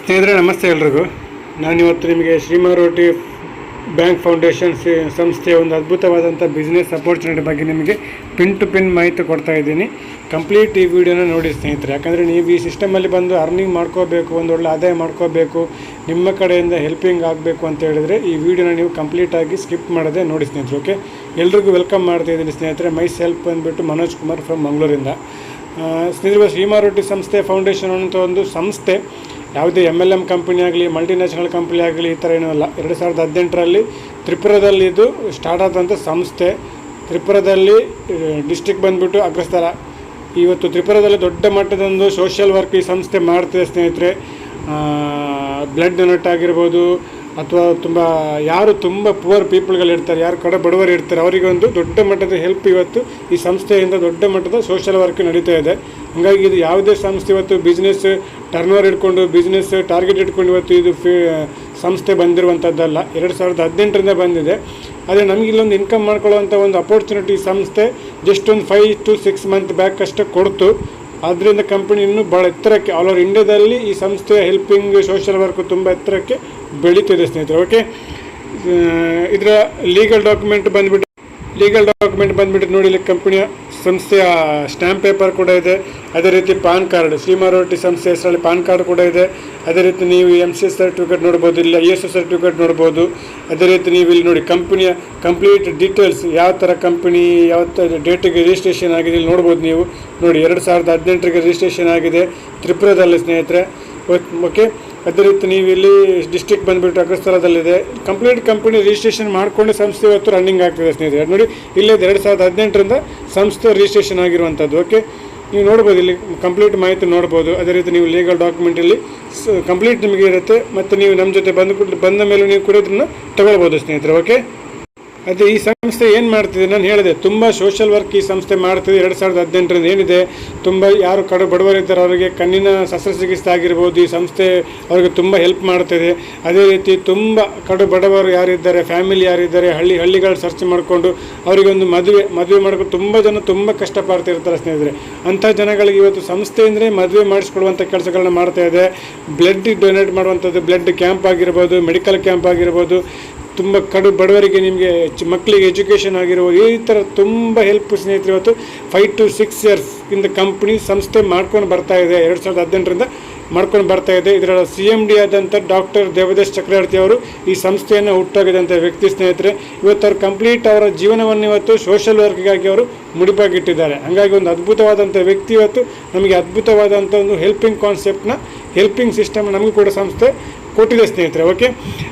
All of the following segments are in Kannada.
ಸ್ನೇಹಿತರೆ ನಮಸ್ತೆ ಎಲ್ರಿಗೂ. ನಾನಿವತ್ತು ನಿಮಗೆ ಶ್ರೀಮಾರೋಟಿ ಬ್ಯಾಂಕ್ ಫೌಂಡೇಶನ್ ಸಂಸ್ಥೆಯ ಒಂದು ಅದ್ಭುತವಾದಂಥ ಬಿಸ್ನೆಸ್ ಅಪರ್ಚುನಿಟಿ ಬಗ್ಗೆ ನಿಮಗೆ ಪಿನ್ ಟು ಪಿನ್ ಮಾಹಿತಿ ಕೊಡ್ತಾ ಇದ್ದೀನಿ. ಕಂಪ್ಲೀಟ್ ಈ ವಿಡಿಯೋನ ನೋಡಿ ಸ್ನೇಹಿತರೆ, ಯಾಕಂದರೆ ನೀವು ಈ ಸಿಸ್ಟಮಲ್ಲಿ ಬಂದು ಅರ್ನಿಂಗ್ ಮಾಡ್ಕೋಬೇಕು, ಒಂದು ಒಳ್ಳೆ ಆದಾಯ ಮಾಡ್ಕೋಬೇಕು, ನಿಮ್ಮ ಕಡೆಯಿಂದ ಹೆಲ್ಪಿಂಗ್ ಆಗಬೇಕು ಅಂತ ಹೇಳಿದರೆ ಈ ವಿಡಿಯೋನ ನೀವು ಕಂಪ್ಲೀಟಾಗಿ ಸ್ಕಿಪ್ ಮಾಡದೆ ನೋಡಿ ಸ್ನೇಹಿತರೆ. ಓಕೆ, ಎಲ್ರಿಗೂ ವೆಲ್ಕಮ್ ಮಾಡ್ತಾ ಇದ್ದೀನಿ ಸ್ನೇಹಿತರೆ. ಮೈ ಸೆಲ್ಫ್ ಬಂದುಬಿಟ್ಟು ಮನೋಜ್ ಕುಮಾರ್ ಫ್ರಮ್ ಮಂಗಳೂರಿಂದ. ಸ್ನೇಹಿತರೆ, ಶ್ರೀಮಾರೋಟಿ ಸಂಸ್ಥೆ ಫೌಂಡೇಶನ್ ಅಂತ ಒಂದು ಸಂಸ್ಥೆ ಯಾವುದೇ MLM ಕಂಪನಿ ಆಗಲಿ, ಮಲ್ಟಿನ್ಯಾಷನಲ್ ಕಂಪನಿ ಆಗಲಿ, ಈ ಥರ ಏನೂ ಅಲ್ಲ. 2018ರಲ್ಲಿ ತ್ರಿಪುರದಲ್ಲಿ ಇದು ಸ್ಟಾರ್ಟ್ ಆದಂಥ ಸಂಸ್ಥೆ. ತ್ರಿಪುರದಲ್ಲಿ ಡಿಸ್ಟಿಕ್ ಬಂದುಬಿಟ್ಟು ಅಗ್ರಸ್ಥಳ. ಇವತ್ತು ತ್ರಿಪುರದಲ್ಲಿ ದೊಡ್ಡ ಮಟ್ಟದೊಂದು ಸೋಷಿಯಲ್ ವರ್ಕ್ ಈ ಸಂಸ್ಥೆ ಮಾಡ್ತಿದೆ ಸ್ನೇಹಿತರೆ. ಬ್ಲಡ್ ಡೊನೇಟ್ ಆಗಿರ್ಬೋದು, ಅಥವಾ ಯಾರು ತುಂಬ ಪುವರ್ ಪೀಪಲ್ಗಳಿರ್ತಾರೆ, ಯಾರು ಕಡೆ ಬಡವರು ಇರ್ತಾರೆ, ಅವರಿಗೆ ಒಂದು ದೊಡ್ಡ ಮಟ್ಟದ ಹೆಲ್ಪ್ ಇವತ್ತು ಈ ಸಂಸ್ಥೆಯಿಂದ ದೊಡ್ಡ ಮಟ್ಟದ ಸೋಷಿಯಲ್ ವರ್ಕ್ ನಡೀತಾ ಇದೆ. ಹಾಗಾಗಿ ಇದು ಯಾವುದೇ ಸಂಸ್ಥೆ ಇವತ್ತು ಬಿಸ್ನೆಸ್ ಟರ್ನ್ಓವರ್ ಇಟ್ಕೊಂಡು, ಬಿಸ್ನೆಸ್ ಟಾರ್ಗೆಟ್ ಇಟ್ಕೊಂಡು ಇವತ್ತು ಇದು ಸಂಸ್ಥೆ ಬಂದಿರುವಂಥದ್ದಲ್ಲ. 2018ರಿಂದ ಬಂದಿದೆ. ಆದರೆ ನಮಗೆ ಇಲ್ಲೊಂದು ಇನ್ಕಮ್ ಮಾಡ್ಕೊಳ್ಳುವಂಥ ಒಂದು ಅಪರ್ಚುನಿಟಿ ಸಂಸ್ಥೆ ಜಸ್ಟ್ ಒಂದು 5 to 6 ಮಂತ್ ಬ್ಯಾಕ್ ಅಷ್ಟೇ ಕೊಡ್ತು. ಆದ್ದರಿಂದ ಕಂಪನಿ ಇನ್ನೂ ಭಾಳ ಎತ್ತರಕ್ಕೆ ಆಲ್ ಓವರ್ ಇಂಡಿಯಾದಲ್ಲಿ ಈ ಸಂಸ್ಥೆಯ ಹೆಲ್ಪಿಂಗ್ ಸೋಷಿಯಲ್ ವರ್ಕ್ ತುಂಬ ಎತ್ತರಕ್ಕೆ ಬೆಳೀತಿದೆ ಸ್ನೇಹಿತರೆ. ಓಕೆ, ಇದರ ಲೀಗಲ್ ಡಾಕ್ಯುಮೆಂಟ್ ಬಂದುಬಿಟ್ಟು ನೋಡಿ, ಇಲ್ಲಿ ಕಂಪನಿಯ ಸಂಸ್ಥೆಯ ಸ್ಟ್ಯಾಂಪ್ ಪೇಪರ್ ಕೂಡ ಇದೆ. ಅದೇ ರೀತಿ ಪಾನ್ ಕಾರ್ಡ್, ಶ್ರೀಮಾರೋಟಿ ಸಂಸ್ಥೆ ಹೆಸರಲ್ಲಿ ಪಾನ್ ಕಾರ್ಡ್ ಕೂಡ ಇದೆ. ಅದೇ ರೀತಿ ನೀವು MCS ಸರ್ಟಿಫಿಕೇಟ್ ನೋಡ್ಬೋದು, ಇಲ್ಲ ISO ಸರ್ಟಿಫಿಕೇಟ್ ನೋಡ್ಬೋದು. ಅದೇ ರೀತಿ ನೀವು ಇಲ್ಲಿ ನೋಡಿ ಕಂಪನಿಯ ಕಂಪ್ಲೀಟ್ ಡೀಟೇಲ್ಸ್, ಯಾವ ಥರ ಕಂಪನಿ ಯಾವ ಡೇಟಿಗೆ ರಿಜಿಸ್ಟ್ರೇಷನ್ ಆಗಿದೆ ಇಲ್ಲಿ ನೋಡ್ಬೋದು ನೀವು. ನೋಡಿ 2018ಗೆ ರಿಜಿಸ್ಟ್ರೇಷನ್ ಆಗಿದೆ ತ್ರಿಪುರದಲ್ಲಿ ಸ್ನೇಹಿತರೆ. ಓಕೆ, ಅದೇ ರೀತಿ ನೀವು ಇಲ್ಲಿ ಡಿಸ್ಟ್ರಿಕ್ಟ್ ಬಂದುಬಿಟ್ಟು ಅಗ್ರಸ್ಥಳದಲ್ಲಿದೆ. ಕಂಪ್ಲೀಟ್ ಕಂಪನಿ ರಿಜಿಸ್ಟ್ರೇಷನ್ ಮಾಡಿಕೊಂಡು ಸಂಸ್ಥೆ ಇವತ್ತು ರನ್ನಿಂಗ್ ಆಗ್ತಿದೆ ಸ್ನೇಹಿತರೆ. ನೋಡಿ ಇಲ್ಲೇ 2018ರಿಂದ ಸಂಸ್ಥೆ ರಿಜಿಸ್ಟ್ರೇಷನ್ ಆಗಿರುವಂಥದ್ದು. ಓಕೆ, ನೀವು ನೋಡ್ಬೋದು, ಇಲ್ಲಿ ಕಂಪ್ಲೀಟ್ ಮಾಹಿತಿ ನೋಡ್ಬೋದು. ಅದೇ ರೀತಿ ನೀವು ಲೀಗಲ್ ಡಾಕ್ಯುಮೆಂಟ್ ಇಲ್ಲಿ ಕಂಪ್ಲೀಟ್ ನಿಮಗೆ ಇರುತ್ತೆ. ಮತ್ತು ನೀವು ನಮ್ಮ ಜೊತೆ ಬಂದ ಮೇಲೆ ನೀವು ಕೂಡ ಇದನ್ನು ತಗೊಳ್ಬೋದು ಸ್ನೇಹಿತರೆ. ಓಕೆ, ಅದೇ ಈ ಸಂಸ್ಥೆ ಏನು ಮಾಡ್ತಿದೆ, ನಾನು ಹೇಳಿದೆ ತುಂಬ ಸೋಷಿಯಲ್ ವರ್ಕ್ ಈ ಸಂಸ್ಥೆ ಮಾಡ್ತಿದೆ. 2018ರಿಂದ ಏನಿದೆ, ತುಂಬ ಯಾರು ಬಡವರಿದ್ದಾರೆ ಅವರಿಗೆ ಕಣ್ಣಿನ ಶಸ್ತ್ರಚಿಕಿತ್ಸೆ ಆಗಿರ್ಬೋದು, ಈ ಸಂಸ್ಥೆ ಅವರಿಗೆ ತುಂಬ ಹೆಲ್ಪ್ ಮಾಡ್ತಿದೆ. ಅದೇ ರೀತಿ ತುಂಬ ಬಡವರು ಯಾರಿದ್ದಾರೆ, ಫ್ಯಾಮಿಲಿ ಯಾರಿದ್ದಾರೆ, ಹಳ್ಳಿಗಳು ಸರ್ಚ್ ಮಾಡಿಕೊಂಡು ಅವರಿಗೊಂದು ಮದುವೆ ಮಾಡ್ಕೊಂಡು ತುಂಬ ಜನ ತುಂಬ ಕಷ್ಟಪಡ್ತಿರ್ತಾರೆ ಸ್ನೇಹಿತರೆ. ಅಂಥ ಜನಗಳಿಗೆ ಇವತ್ತು ಸಂಸ್ಥೆ ಅಂದರೆ ಮದುವೆ ಮಾಡಿಸ್ಕೊಡುವಂಥ ಕೆಲಸಗಳನ್ನ ಮಾಡ್ತಾ ಇದೆ. ಬ್ಲಡ್ ಡೊನೇಟ್ ಮಾಡುವಂಥದ್ದು, ಬ್ಲಡ್ ಕ್ಯಾಂಪ್ ಆಗಿರ್ಬೋದು, ಮೆಡಿಕಲ್ ಕ್ಯಾಂಪ್ ಆಗಿರ್ಬೋದು, ತುಂಬ ಬಡವರಿಗೆ, ನಿಮಗೆ ಮಕ್ಕಳಿಗೆ ಎಜುಕೇಷನ್ ಆಗಿರ್ಬೋದು, ಈ ಥರ ತುಂಬ ಹೆಲ್ಪ್ ಸ್ನೇಹಿತರೆ ಇವತ್ತು 5 to 6 years ಇಂದ ಕಂಪ್ನಿ ಸಂಸ್ಥೆ ಮಾಡ್ಕೊಂಡು ಬರ್ತಾ ಇದೆ. 2018ರಿಂದ ಮಾಡ್ಕೊಂಡು ಬರ್ತಾ ಇದೆ. ಇದರ CMD ಆದಂಥ ಡಾಕ್ಟರ್ ದೇವದಾಸ್ ಚಕ್ರವರ್ತಿ ಅವರು ಈ ಸಂಸ್ಥೆಯನ್ನು ಹುಟ್ಟಾಗಿದ್ದಂಥ ವ್ಯಕ್ತಿ ಸ್ನೇಹಿತರೆ. ಇವತ್ತು ಅವರು ಕಂಪ್ಲೀಟ್ ಅವರ ಜೀವನವನ್ನು ಇವತ್ತು ಸೋಷಿಯಲ್ ವರ್ಕ್ಗಾಗಿ ಅವರು ಮುಡಿಪಾಗಿಟ್ಟಿದ್ದಾರೆ. ಹಾಗಾಗಿ ಒಂದು ಅದ್ಭುತವಾದಂಥ ವ್ಯಕ್ತಿ ಇವತ್ತು ನಮಗೆ ಅದ್ಭುತವಾದಂಥ ಒಂದು ಹೆಲ್ಪಿಂಗ್ ಕಾನ್ಸೆಪ್ಟ್ನ, ಹೆಲ್ಪಿಂಗ್ ಸಿಸ್ಟಮ್ ನಮಗೂ ಕೂಡ ಸಂಸ್ಥೆ ಕೊಟ್ಟಿದೆ ಸ್ನೇಹಿತರೆ. ಓಕೆ,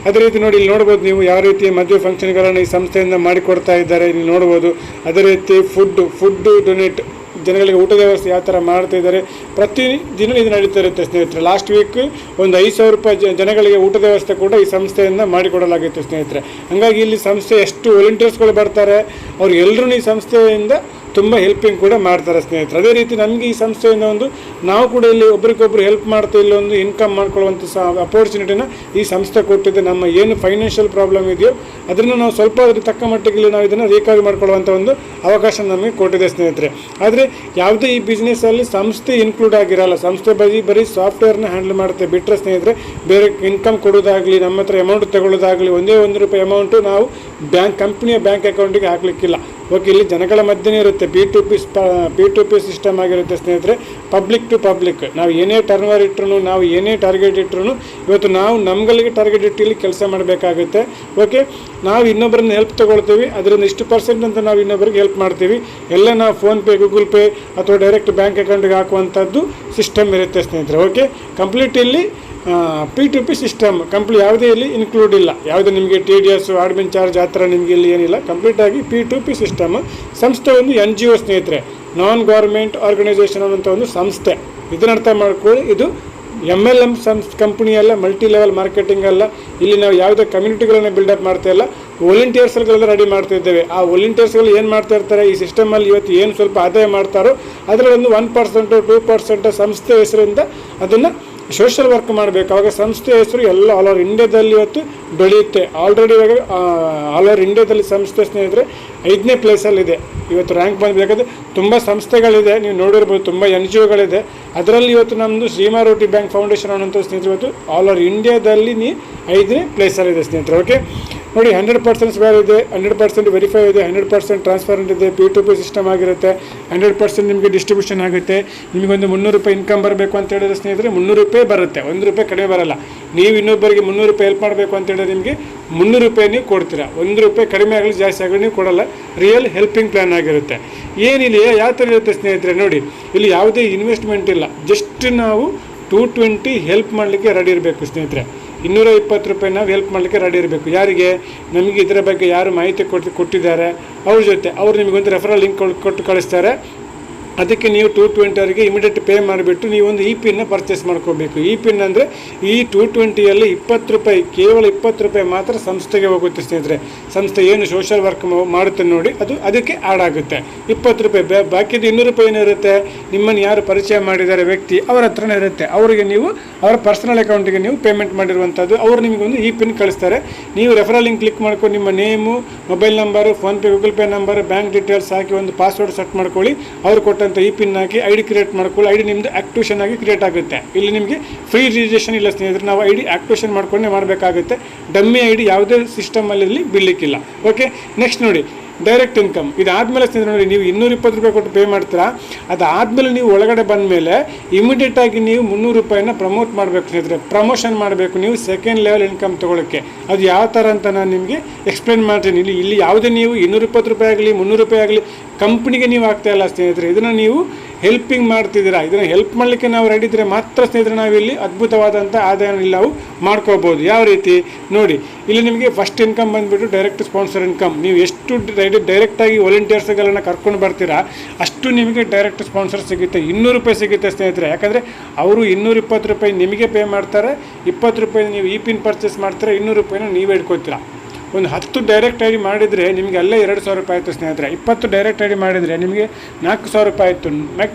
ಅದೇ ರೀತಿ ನೋಡಿ ಇಲ್ಲಿ ನೋಡ್ಬೋದು ನೀವು ಯಾವ ರೀತಿ ಮದುವೆ ಫಂಕ್ಷನ್ಗಳನ್ನು ಈ ಸಂಸ್ಥೆಯಿಂದ ಮಾಡಿಕೊಡ್ತಾ ಇದ್ದಾರೆ ಇಲ್ಲಿ ನೋಡ್ಬೋದು. ಅದೇ ರೀತಿ ಫುಡ್ ಡೊನೇಟ್, ಜನಗಳಿಗೆ ಊಟದ ವ್ಯವಸ್ಥೆ ಯಾವ ಥರ ಮಾಡ್ತಾ ಇದ್ದಾರೆ. ಪ್ರತಿದಿನ ಇದು ನಡೀತಾ ಇರುತ್ತೆ ಸ್ನೇಹಿತರೆ. ಲಾಸ್ಟ್ ವೀಕ್ ಒಂದು 5,000 ರೂಪಾಯಿ ಜನಗಳಿಗೆ ಊಟದ ವ್ಯವಸ್ಥೆ ಕೂಡ ಈ ಸಂಸ್ಥೆಯಿಂದ ಮಾಡಿಕೊಡಲಾಗಿತ್ತು ಸ್ನೇಹಿತರೆ. ಹಾಗಾಗಿ ಇಲ್ಲಿ ಸಂಸ್ಥೆ ಎಷ್ಟು ವಾಲಂಟಿಯರ್ಸ್ಗಳು ಬರ್ತಾರೆ, ಅವ್ರು ಎಲ್ಲರೂ ಈ ಸಂಸ್ಥೆಯಿಂದ ತುಂಬ ಹೆಲ್ಪಿಂಗ್ ಕೂಡ ಮಾಡ್ತಾರೆ ಸ್ನೇಹಿತರೆ. ಅದೇ ರೀತಿ ನಮಗೆ ಈ ಸಂಸ್ಥೆಯಿಂದ ಒಂದು ನಾವು ಕೂಡ ಇಲ್ಲಿ ಒಬ್ರಿಗೊಬ್ರು ಹೆಲ್ಪ್ ಮಾಡ್ತಾ ಇಲ್ಲಿ ಒಂದು ಇನ್ಕಮ್ ಮಾಡ್ಕೊಳ್ಳುವಂಥ ಅಪರ್ಚುನಿಟಿನ ಈ ಸಂಸ್ಥೆ ಕೊಟ್ಟಿದೆ. ನಮ್ಮ ಏನು ಫೈನಾನ್ಷಿಯಲ್ ಪ್ರಾಬ್ಲಮ್ ಇದೆಯೋ ಅದನ್ನು ನಾವು ಸ್ವಲ್ಪ ತಕ್ಕ ಮಟ್ಟಿಗೆ ನಾವು ಇದನ್ನು ರಿಕವರಿ ಮಾಡ್ಕೊಳ್ಳುವಂಥ ಒಂದು ಅವಕಾಶ ನಮಗೆ ಕೊಟ್ಟಿದೆ ಸ್ನೇಹಿತರೆ. ಆದರೆ ಯಾವುದೇ ಈ ಬಿಸ್ನೆಸ್ಸಲ್ಲಿ ಸಂಸ್ಥೆ ಇನ್ಕ್ಲೂಡ್ ಆಗಿರಲ್ಲ. ಸಂಸ್ಥೆ ಬರೀ ಸಾಫ್ಟ್ವೇರ್ನ ಹ್ಯಾಂಡಲ್ ಮಾಡುತ್ತೆ ಬಿಟ್ಟರೆ ಸ್ನೇಹಿತರೆ, ಬೇರೆ ಇನ್ಕಮ್ ಕೊಡೋದಾಗಲಿ, ನಮ್ಮ ಹತ್ರ ಅಮೌಂಟ್ ತಗೊಳ್ಳೋದಾಗಲಿ, ಒಂದೇ ₹1 ಅಮೌಂಟು ನಾವು ಕಂಪ್ನಿಯ ಬ್ಯಾಂಕ್ ಅಕೌಂಟಿಗೆ ಹಾಕಲಿಕ್ಕಿಲ್ಲ. ಓಕೆ, ಇಲ್ಲಿ ಜನಗಳ ಮಧ್ಯೆ ಇರುತ್ತೆ. P2P ಸಿಸ್ಟಮ್ ಆಗಿರುತ್ತೆ ಸ್ನೇಹಿತರೆ. Public to public. ನಾವು ಏನೇ ಟರ್ನ್ಓವರ್ ಇಟ್ಟರು, ನಾವು ಏನೇ ಟಾರ್ಗೆಟ್ ಇಟ್ಟರು, ಇವತ್ತು ನಾವು ನಮ್ಗಳಿಗೆ ಟಾರ್ಗೆಟ್ ಇಟ್ಟು ಇಲ್ಲಿ ಕೆಲಸ ಮಾಡಬೇಕಾಗುತ್ತೆ. ಓಕೆ, ನಾವು ಇನ್ನೊಬ್ಬರನ್ನ ಹೆಲ್ಪ್ ತೊಗೊಳ್ತೀವಿ, ಅದರಿಂದ ಇಷ್ಟು % ಅಂತ ನಾವು ಇನ್ನೊಬ್ಬರಿಗೆ ಹೆಲ್ಪ್ ಮಾಡ್ತೀವಿ. ಎಲ್ಲ ನಾವು ಫೋನ್ಪೇ, ಗೂಗಲ್ ಪೇ ಅಥವಾ ಡೈರೆಕ್ಟ್ ಬ್ಯಾಂಕ್ ಅಕೌಂಟಿಗೆ ಹಾಕುವಂಥದ್ದು ಸಿಸ್ಟಮ್ ಇರುತ್ತೆ ಸ್ನೇಹಿತರೆ. ಓಕೆ, ಕಂಪ್ಲೀಟ್ ಇಲ್ಲಿ P2P ಸಿಸ್ಟಮ್ ಯಾವುದೇ ಇಲ್ಲಿ ಇನ್ಕ್ಲೂಡ್ ಇಲ್ಲ. ಯಾವುದೇ ನಿಮಗೆ TDS, ಅಡ್ಮಿನ್ ಚಾರ್ಜ್ ಆ ಥರ ನಿಮಗೆ ಇಲ್ಲಿ ಏನಿಲ್ಲ. ಕಂಪ್ಲೀಟಾಗಿ P2P ಸಿಸ್ಟಮ್. ಸಂಸ್ಥೆ ಒಂದು NGO ಸ್ನೇಹಿತರೆ, ನಾನ್ ಗೌರ್ಮೆಂಟ್ ಆರ್ಗನೈಸೇಷನ್ ಅನ್ನೋಂಥ ಒಂದು ಸಂಸ್ಥೆ. ಇದನ್ನ ಅರ್ಥ ಮಾಡ್ಕೊಳ್ಳಿ. ಇದು MLM ಕಂಪನಿ ಅಲ್ಲ, ಮಲ್ಟಿ ಲೆವೆಲ್ ಮಾರ್ಕೆಟಿಂಗ್ ಅಲ್ಲ. ಇಲ್ಲಿ ನಾವು ಯಾವುದೇ ಕಮ್ಯುನಿಟಿಗಳನ್ನು ಬಿಲ್ಡಪ್ ಮಾಡ್ತಾ ಇಲ್ಲ, ವಾಲಂಟಿಯರ್ಸ್ಗಳೆಲ್ಲ ರೆಡಿ ಮಾಡ್ತಾ ಇದ್ದೇವೆ. ಆ ವಾಲಂಟಿಯರ್ಸ್ಗಳು ಏನು ಮಾಡ್ತಾ ಇರ್ತಾರೆ, ಈ ಸಿಸ್ಟಮಲ್ಲಿ ಇವತ್ತು ಏನು ಸ್ವಲ್ಪ ಆದಾಯ ಮಾಡ್ತಾರೋ ಅದರಲ್ಲಿ ಒಂದು 1% 2% ಸಂಸ್ಥೆ ಹೆಸರಿಂದ ಅದನ್ನು ಸೋಷಿಯಲ್ ವರ್ಕ್ ಮಾಡಬೇಕು. ಆವಾಗ ಸಂಸ್ಥೆ ಹೆಸರು ಎಲ್ಲ ಆಲ್ ಓವರ್ ಇಂಡಿಯಾದಲ್ಲಿ ಇವತ್ತು ಬೆಳೆಯುತ್ತೆ. ಆಲ್ರೆಡಿ ಇವಾಗ ಆಲ್ ಓವರ್ ಇಂಡಿಯಾದಲ್ಲಿ ಸಂಸ್ಥೆ ಸ್ನೇಹಿತರೆ 5ನೇ ಪ್ಲೇಸಲ್ಲಿದೆ ಇವತ್ತು ರ್ಯಾಂಕ್ ಬಂದಬೇಕಾದ್ರೆ. ತುಂಬ ಸಂಸ್ಥೆಗಳಿದೆ, ನೀವು ನೋಡಿರ್ಬೋದು, ತುಂಬ NGOಗಳಿದೆ. ಅದರಲ್ಲಿ ಇವತ್ತು ನಮ್ಮದು ಶ್ರೀಮಾ ರೋಟಿ ಬ್ಯಾಂಕ್ ಫೌಂಡೇಶನ್ ಅನ್ನೋಂಥ ಸ್ನೇಹಿತರೆ ಇವತ್ತು ಆಲ್ ಓವರ್ ಇಂಡಿಯಾದಲ್ಲಿ 5ನೇ ಪ್ಲೇಸಲ್ಲಿದೆ ಸ್ನೇಹಿತರೆ. ಓಕೆ ನೋಡಿ, 100% ಸ್ಕ್ವೇರ್ ಇದೆ, 100% ವೆರಿಫೈ ಇದೆ, 100% ಟ್ರಾನ್ಸ್ಪರೆಂಟ್ ಇದೆ, P2P ಸಿಸ್ಟಮ್ ಆಗಿರುತ್ತೆ, 100% ನಿಮಗೆ ಡಿಸ್ಟ್ರಿಬ್ಯೂಷನ್ ಆಗುತ್ತೆ. ನಿಮಗೊಂದು 300 ರೂಪಾಯಿ ಇನ್ಕಮ್ ಬರಬೇಕು ಅಂತ ಹೇಳಿದ್ರೆ ಸ್ನೇಹಿತರೆ 300 ರೂಪಾಯಿ ಬರುತ್ತೆ, 1 ರೂಪಾಯಿ ಕಡಿಮೆ ಬರಲ್ಲ. ನೀವು ಇನ್ನೊಬ್ಬರಿಗೆ 300 ರೂಪಾಯಿ ಹೆಲ್ಪ್ ಮಾಡಬೇಕು ಅಂತ ಹೇಳಿದ್ರೆ ನಿಮಗೆ 300 ರೂಪಾಯಿ ನೀವು ಕೊಡ್ತೀರಾ. 1 ರೂಪಾಯಿ ಕಡಿಮೆ ಆಗಲಿ ಜಾಸ್ತಿ ಆಗಲಿ ನೀವು ಕೊಡಲ್ಲ. ರಿಯಲ್ ಹೆಲ್ಪಿಂಗ್ ಪ್ಲ್ಯಾನ್ ಆಗಿರುತ್ತೆ. ಏನಿಲ್ಲ, ಯಾವ ಥರ ಇರುತ್ತೆ ಸ್ನೇಹಿತರೆ ನೋಡಿ, ಇಲ್ಲಿ ಯಾವುದೇ ಇನ್ವೆಸ್ಟ್ಮೆಂಟ್ ಇಲ್ಲ, ಜಸ್ಟ್ ನಾವು 220 ಹೆಲ್ಪ್ ಮಾಡಲಿಕ್ಕೆ ರೆಡಿ ಇರಬೇಕು ಸ್ನೇಹಿತರೆ. 220 ರೂಪಾಯಿ ನಾವು ಹೆಲ್ಪ್ ಮಾಡಲಿಕ್ಕೆ ರೆಡಿ ಇರಬೇಕು. ಯಾರಿಗೆ? ನಮಗೆ ಇದರ ಬಗ್ಗೆ ಯಾರು ಮಾಹಿತಿ ಕೊಟ್ಟಿದ್ದಾರೆ ಅವ್ರ ಜೊತೆ ಅವ್ರು ನಿಮಗೊಂದು ರೆಫರಲ್ ಲಿಂಕ್ ಕೊಟ್ಟು ಕಳಿಸ್ತಾರೆ. ಅದಕ್ಕೆ ನೀವು 220 ಅವರಿಗೆ ಇಮಿಡಿಯೇಟ್ ಪೇ ಮಾಡಿಬಿಟ್ಟು ನೀವೊಂದು ಪಿನ್ನ ಪರ್ಚೇಸ್ ಮಾಡ್ಕೋಬೇಕು. ಪಿನ್ ಅಂದರೆ ಈ 220ಯಲ್ಲಿ 20 ರೂಪಾಯಿ, ಕೇವಲ 20 ರೂಪಾಯಿ ಮಾತ್ರ ಸಂಸ್ಥೆಗೆ ಹೋಗುತ್ತೆ ಸ್ನೇಹಿತರೆ. ಸಂಸ್ಥೆ ಏನು ಸೋಷಿಯಲ್ ವರ್ಕ್ ಮಾಡುತ್ತೆ ನೋಡಿ, ಅದು ಅದಕ್ಕೆ ಆ್ಯಡ್ ಆಗುತ್ತೆ. 20 ರೂಪಾಯಿ. ಬಾಕಿದು 200 ರೂಪಾಯಿ ಏನಿರುತ್ತೆ, ನಿಮ್ಮನ್ನು ಯಾರು ಪರಿಚಯ ಮಾಡಿದ್ದಾರೆ ವ್ಯಕ್ತಿ ಅವ್ರ ಹತ್ರನೇ ಇರುತ್ತೆ. ಅವರಿಗೆ ನೀವು ಅವರ ಪರ್ಸನಲ್ ಅಕೌಂಟಿಗೆ ನೀವು ಪೇಮೆಂಟ್ ಮಾಡಿರುವಂಥದ್ದು, ಅವರು ನಿಮಗೊಂದು ಪಿನ್ ಕಳಿಸ್ತಾರೆ. ನೀವು ರೆಫರಲ್ ಲಿಂಕ್ ಕ್ಲಿಕ್ ಮಾಡ್ಕೊಂಡು ನಿಮ್ಮ name, mobile number, PhonePe, Google Pay number, bank details ಹಾಕಿ ಒಂದು ಪಾಸ್ವರ್ಡ್ ಸೆಟ್ ಮಾಡ್ಕೊಳ್ಳಿ. ಅವ್ರು ಕೊಟ್ಟ ಪಿನ್ ಹಾಕಿ ID ಕ್ರಿಯೇಟ್ ಮಾಡ್ಕೊಳ್ಳಿ. ID ನಿಮ್ಮದು ಆಕ್ಟಿವೇಷನ್ ಆಗಿ ಕ್ರಿಯೇಟ್ ಆಗುತ್ತೆ. ಇಲ್ಲಿ ನಿಮಗೆ ಫ್ರೀ ರಿಜಿಸ್ಟ್ರೇಷನ್ ಇಲ್ಲ ಸ್ನೇಹಿತರೆ, ನಾವು ID ಆಕ್ಟಿವೇಷನ್ ಮಾಡ್ಕೊಂಡೇ ಮಾಡಬೇಕಾಗುತ್ತೆ. ಡಮ್ಮಿ ID ಯಾವುದೇ ಸಿಸ್ಟಮಲ್ಲಿ ಇಲ್ಲಿ ಬೀಳಲಿಕ್ಕಿಲ್ಲ. ಓಕೆ, ನೆಕ್ಸ್ಟ್ ನೋಡಿ, ಡೈರೆಕ್ಟ್ ಇನ್ಕಮ್. ಇದಾದಮೇಲೆ ಸ್ನೇಹಿತರೆ ನೋಡಿ, ನೀವು 220 ರೂಪಾಯಿ ಕೊಟ್ಟು ಪೇ ಮಾಡ್ತೀರಾ. ಅದಾದಮೇಲೆ ನೀವು ಒಳಗಡೆ ಬಂದ ಮೇಲೆ ಇಮಿಡಿಯೇಟಾಗಿ ನೀವು 300 ರೂಪಾಯಿನ ಪ್ರಮೋಟ್ ಮಾಡಬೇಕು ಸ್ನೇಹಿತರೆ. ಪ್ರಮೋಷನ್ ಮಾಡಬೇಕು ನೀವು ಸೆಕೆಂಡ್ ಲೆವೆಲ್ ಇನ್ಕಮ್ ತೊಗೊಳಕ್ಕೆ. ಅದು ಯಾವ ಥರ ಅಂತ ನಾನು ನಿಮಗೆ ಎಕ್ಸ್ಪ್ಲೇನ್ ಮಾಡ್ತೀನಿ. ಇಲ್ಲಿ ಯಾವುದೇ ನೀವು 220 ರೂಪಾಯಿ ಆಗಲಿ 300 ರೂಪಾಯಿ ಆಗಲಿ ಕಂಪ್ನಿಗೆ ನೀವು ಆಗ್ತಾ ಇಲ್ಲ ಸ್ನೇಹಿತರೆ, ಇದನ್ನು ನೀವು ಹೆಲ್ಪಿಂಗ್ ಮಾಡ್ತಿದ್ದೀರಾ. ಇದನ್ನು ಹೆಲ್ಪ್ ಮಾಡಲಿಕ್ಕೆ ನಾವು ರೆಡಿ ಇದ್ದರೆ ಮಾತ್ರ ಸ್ನೇಹಿತರೆ ನಾವಿಲ್ಲಿ ಅದ್ಭುತವಾದಂಥ ಆದಾಯನ ನಾವು ಮಾಡ್ಕೋಬೋದು. ಯಾವ ರೀತಿ ನೋಡಿ, ಇಲ್ಲಿ ನಿಮಗೆ ಫಸ್ಟ್ ಇನ್ಕಮ್ ಬಂದುಬಿಟ್ಟು ಡೈರೆಕ್ಟ್ ಸ್ಪಾನ್ಸರ್ ಇನ್ಕಮ್. ನೀವು ಎಷ್ಟು ಡೈರೆಕ್ಟಾಗಿ ವಾಲಂಟಿಯರ್ಸ್ಗಳನ್ನು ಕರ್ಕೊಂಡು ಬರ್ತೀರಾ ಅಷ್ಟು ನಿಮಗೆ ಡೈರೆಕ್ಟ್ ಸ್ಪಾನ್ಸರ್ ಸಿಗುತ್ತೆ. 200 ರೂಪಾಯಿ ಸಿಗುತ್ತೆ ಸ್ನೇಹಿತರೆ. ಯಾಕಂದರೆ ಅವರು 220 ರೂಪಾಯಿ ನಿಮಗೆ ಪೇ ಮಾಡ್ತಾರೆ, 20 ರೂಪಾಯಿ ನೀವು ಪಿನ್ ಪರ್ಚೇಸ್ ಮಾಡ್ತಾರೆ, 200 ರೂಪಾಯಿನ ನೀವೇ ಇಟ್ಕೋತೀರಾ. ಒಂದು 10 ಡೈರೆಕ್ಟ್ ID ಮಾಡಿದರೆ ನಿಮಗೆ ಅಲ್ಲೇ 2000 ರೂಪಾಯಿ ಆಯಿತು ಸ್ನೇಹಿತರೆ. 20 ಡೈರೆಕ್ಟ್ ID ಮಾಡಿದರೆ ನಿಮಗೆ 4000 ರೂಪಾಯಿ ಆಯಿತು.